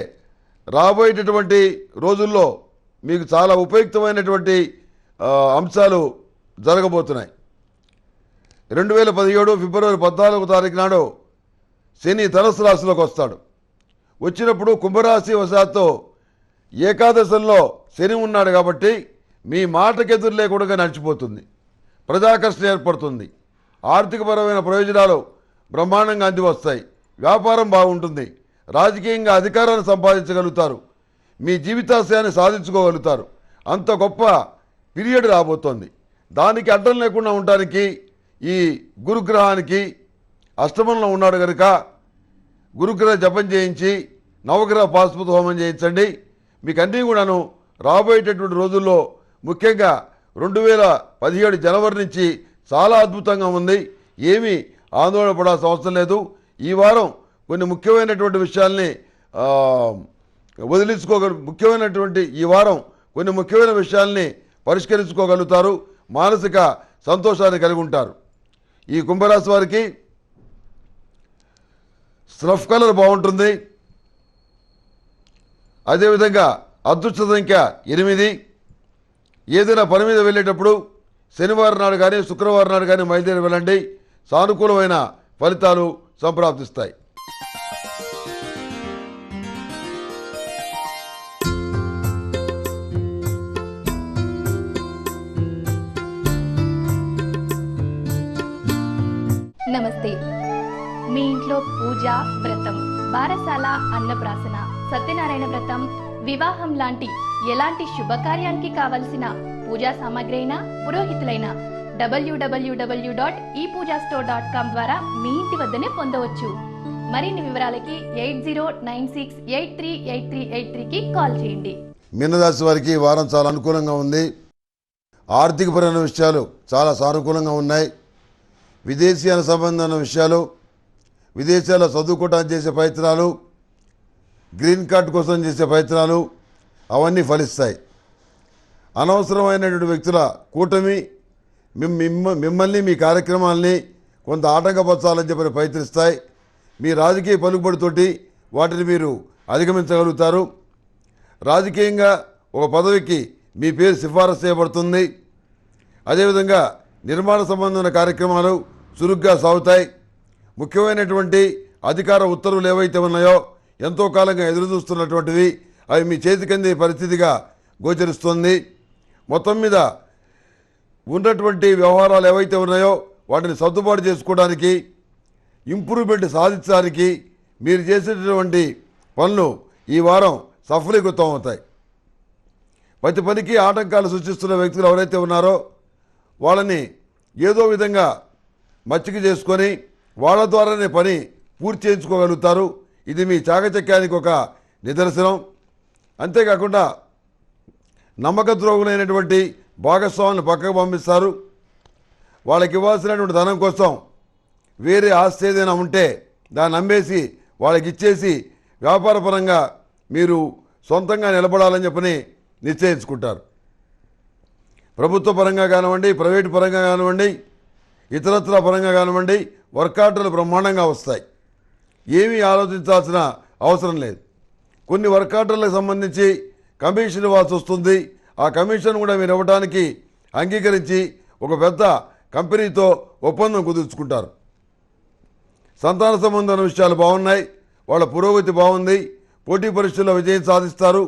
రాబోయేటటువంటి రోజుల్లో మీకు చాలా ఉపయుక్తమైనటువంటి అంశాలు జరగబోతున్నాయి. 2017 ఫిబ్రవరి 14వ తారీఖు నాడు శని ధనుసు రాశిలోకి వస్తాడు. వచ్చినప్పుడు కుంభరాశి వశాత్తు ఏకాదశంలో శని ఉన్నాడు కాబట్టి మీ మాటకెదురు లేకుండా నడిచిపోతుంది. ప్రజాకర్షణ ఏర్పడుతుంది. ఆర్థికపరమైన ప్రయోజనాలు బ్రహ్మాండంగా అంది వస్తాయి. వ్యాపారం బాగుంటుంది. రాజకీయంగా అధికారాన్ని సంపాదించగలుగుతారు. మీ జీవితాశయాన్ని సాధించుకోగలుగుతారు. అంత గొప్ప పీరియడ్ రాబోతోంది. దానికి అడ్డం లేకుండా ఉండడానికి ఈ గురుగ్రహానికి అష్టమంలో ఉన్నాడు కనుక గురుగ్రహ జపం చేయించి నవగ్రహ పాశుపత హోమం చేయించండి. మీకు అన్నీ కూడాను రాబోయేటటువంటి రోజుల్లో ముఖ్యంగా 2017 జనవరి నుంచి చాలా అద్భుతంగా ఉంది. ఏమీ ఆందోళన పడాల్సిన అవసరం లేదు. ఈ వారం కొన్ని ముఖ్యమైనటువంటి విషయాల్ని ఈ వారం కొన్ని ముఖ్యమైన విషయాల్ని పరిష్కరించుకోగలుగుతారు. మానసిక సంతోషాన్ని కలిగి ఉంటారు. ఈ కుంభరాశి వారికి స్రఫ్ కలర్ బాగుంటుంది. అదేవిధంగా అదృష్ట సంఖ్య 8. ఏదైనా పని మీద వెళ్ళేటప్పుడు శనివారం నాడు కానీ శుక్రవారం నాడు కానీ బయలుదేరి వెళ్ళండి. సానుకూలమైన ఫలితాలు సంప్రాప్తిస్తాయి. నమస్తే. మీ ఇంట్లో పూజ, వ్రతం, బారసాల, అన్నప్రాసన, సత్యనారాయణ వ్రతం, వివాహం లాంటి ఎలాంటి శుభకార్యానికి కావలసిన పూజా సామాగ్రి అయినా పురోహితులైన www.epoojastore.com ద్వారా మీ ఇంటి వద్దనే పొందవచ్చు. మరిన్ని వివరాలకి 8096838383కి కాల్ చేయండి. మీనరాశి వారికి ఈ వారం చాలా అనుకూలంగా ఉంది. ఆర్థికపరమైన విషయాలు చాలా సానుకూలంగా ఉన్నాయి. విదేశీయాల సంబంధమైన విషయాలు, విదేశాల్లో చదువుకోవడానికి చేసే ప్రయత్నాలు, గ్రీన్ కార్డు కోసం చేసే ప్రయత్నాలు అవన్నీ ఫలిస్తాయి. అనవసరమైనటువంటి వ్యక్తుల కూటమి మిమ్మల్ని మీ కార్యక్రమాల్ని కొంత ఆటంకపరచాలని చెప్పి ప్రయత్నిస్తాయి. మీ రాజకీయ పలుకుబడితోటి వాటిని మీరు అధిగమించగలుగుతారు. రాజకీయంగా ఒక పదవికి మీ పేరు సిఫారసు చేయబడుతుంది. అదేవిధంగా నిర్మాణ సంబంధమైన కార్యక్రమాలు చురుగ్గా సాగుతాయి. ముఖ్యమైనటువంటి అధికార ఉత్తర్వులు ఏవైతే ఉన్నాయో ఎంతో కాలంగా ఎదురుచూస్తున్నటువంటివి అవి మీ చేతికందే పరిస్థితిగా గోచరిస్తుంది. మొత్తం మీద ఉన్నటువంటి వ్యవహారాలు ఏవైతే ఉన్నాయో వాటిని సర్దుబాటు చేసుకోవడానికి, ఇంప్రూవ్మెంట్ సాధించడానికి మీరు చేసేటటువంటి పనులు ఈ వారం సఫలీకృతం అవుతాయి. ప్రతి పనికి ఆటంకాలు సృష్టిస్తున్న వ్యక్తులు ఎవరైతే ఉన్నారో వాళ్ళని ఏదో విధంగా మచ్చిక చేసుకొని వాళ్ళ ద్వారానే పని పూర్తి చేయించుకోగలుగుతారు. ఇది మీ చాకచక్యానికి ఒక నిదర్శనం. అంతేకాకుండా నమ్మక ద్రోహులైనటువంటి భాగస్వాములను పక్కకు పంపిస్తారు. వాళ్ళకి ఇవ్వాల్సినటువంటి ధనం కోసం వేరే ఆస్తి ఏదైనా ఉంటే దాన్ని అమ్మేసి వాళ్ళకి ఇచ్చేసి వ్యాపారపరంగా మీరు సొంతంగా నిలబడాలని చెప్పని నిశ్చయించుకుంటారు. ప్రభుత్వ పరంగా కానివ్వండి, ప్రైవేటు పరంగా కానివ్వండి, ఇతరత్ర పరంగా కానివ్వండి వర్క్ ఆర్డర్లు బ్రహ్మాండంగా వస్తాయి. ఏమీ ఆలోచించాల్సిన అవసరం లేదు. కొన్ని వర్క్ ఆర్డర్లకు సంబంధించి కమిషన్ ఇవ్వాల్సి వస్తుంది. ఆ కమిషన్ కూడా మీరు ఇవ్వడానికి అంగీకరించి ఒక పెద్ద కంపెనీతో ఒప్పందం కుదుర్చుకుంటారు. సంతాన సంబంధమైన విషయాలు బాగున్నాయి. వాళ్ళ పురోగతి బాగుంది. పోటీ పరీక్షల్లో విజయం సాధిస్తారు.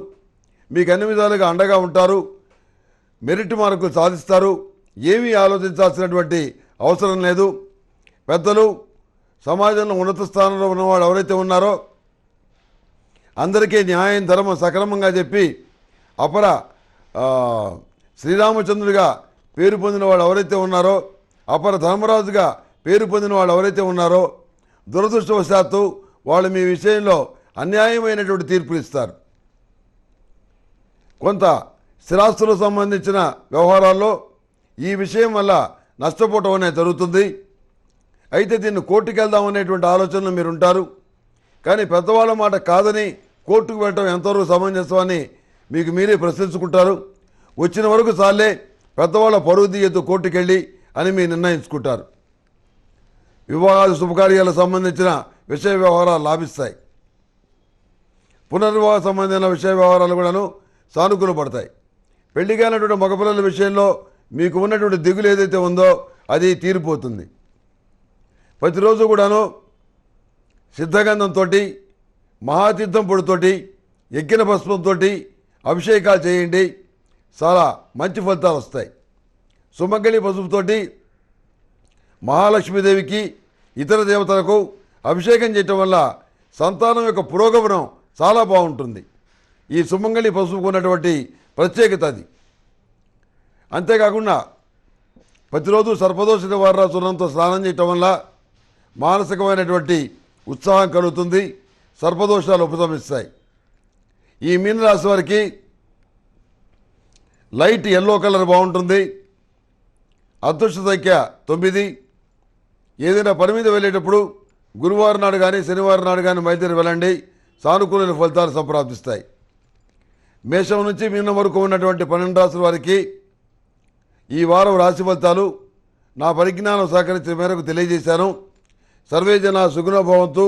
మీకు అన్ని విధాలుగా అండగా ఉంటారు. మెరిట్ మార్కులు సాధిస్తారు. ఏమీ ఆలోచించాల్సినటువంటి అవసరం లేదు. పెద్దలు, సమాజంలో ఉన్నత స్థానంలో ఉన్నవాడు ఎవరైతే ఉన్నారో అందరికీ న్యాయం ధర్మం సక్రమంగా చెప్పి అపర ఆ, శ్రీరామచంద్రుడిగా పేరు పొందిన వాడు ఎవరైతే ఉన్నారో అపర ధర్మరాజుగా పేరు పొందిన వాళ్ళు ఎవరైతే ఉన్నారో దురదృష్టవశాత్తు వాళ్ళు మీ విషయంలో అన్యాయమైనటువంటి తీర్పులు ఇస్తారు. కొంత స్థిరాస్తులకు సంబంధించిన వ్యవహారాల్లో ఈ విషయం వల్ల నష్టపోవటం అనేది జరుగుతుంది. అయితే దీన్ని కోర్టుకు వెళ్దామనేటువంటి ఆలోచనలు మీరు ఉంటారు. కానీ పెద్దవాళ్ళ మాట కాదని కోర్టుకు వెళ్ళటం ఎంతవరకు సమంజసమని మీకు మీరే ప్రశ్నించుకుంటారు. వచ్చిన వరకు చాలే పెద్దవాళ్ళ పరువు తీయద్దు కోర్టుకు వెళ్ళి అని మీరు నిర్ణయించుకుంటారు. వివాహాలు శుభకార్యాలకు సంబంధించిన విషయ వ్యవహారాలు లాభిస్తాయి. పునర్వివాహ సంబంధించిన విషయ వ్యవహారాలు కూడాను సానుకూల పడతాయి. పెళ్లి కానటువంటి మగపిల్లల విషయంలో మీకు ఉన్నటువంటి దిగులు ఏదైతే ఉందో అది తీరిపోతుంది. ప్రతిరోజు కూడాను సిద్ధగంధంతో మహాతీర్థం పొడితోటి ఎక్కిన భస్మంతో అభిషేకాలు చేయండి. చాలా మంచి ఫలితాలు వస్తాయి. సుమంగళి పసుపుతోటి మహాలక్ష్మీదేవికి ఇతర దేవతలకు అభిషేకం చేయటం వల్ల సంతానం యొక్క పురోగమనం చాలా బాగుంటుంది. ఈ సుమంగళి పసుపుకు ఉన్నటువంటి ప్రత్యేకత అది. అంతేకాకుండా ప్రతిరోజు సర్పదోష నివారణ చూర్ణంతో స్నానం చేయటం వల్ల మానసికమైనటువంటి ఉత్సాహం కలుగుతుంది. సర్పదోషాలు ఉపశమిస్తాయి. ఈ మీనరాశి వారికి లైట్ ఎల్లో కలర్ బాగుంటుంది. అదృష్ట సంఖ్య 9. ఏదైనా పని మీద వెళ్ళేటప్పుడు గురువారం నాడు కానీ శనివారం నాడు కానీ బయలుదేరి వెళ్ళండి. సానుకూల ఫలితాలు సంప్రాప్తిస్తాయి. మేషం నుంచి మీనం వరకు ఉన్నటువంటి 12 రాశుల వారికి ఈ వారం రాశి ఫలితాలు నా పరిజ్ఞానం సహకరించిన మేరకు తెలియజేశాను. సర్వే జన సుగుణ భవంతు.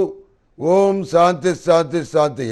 ఓం శాంతి శాంతి శాంతి.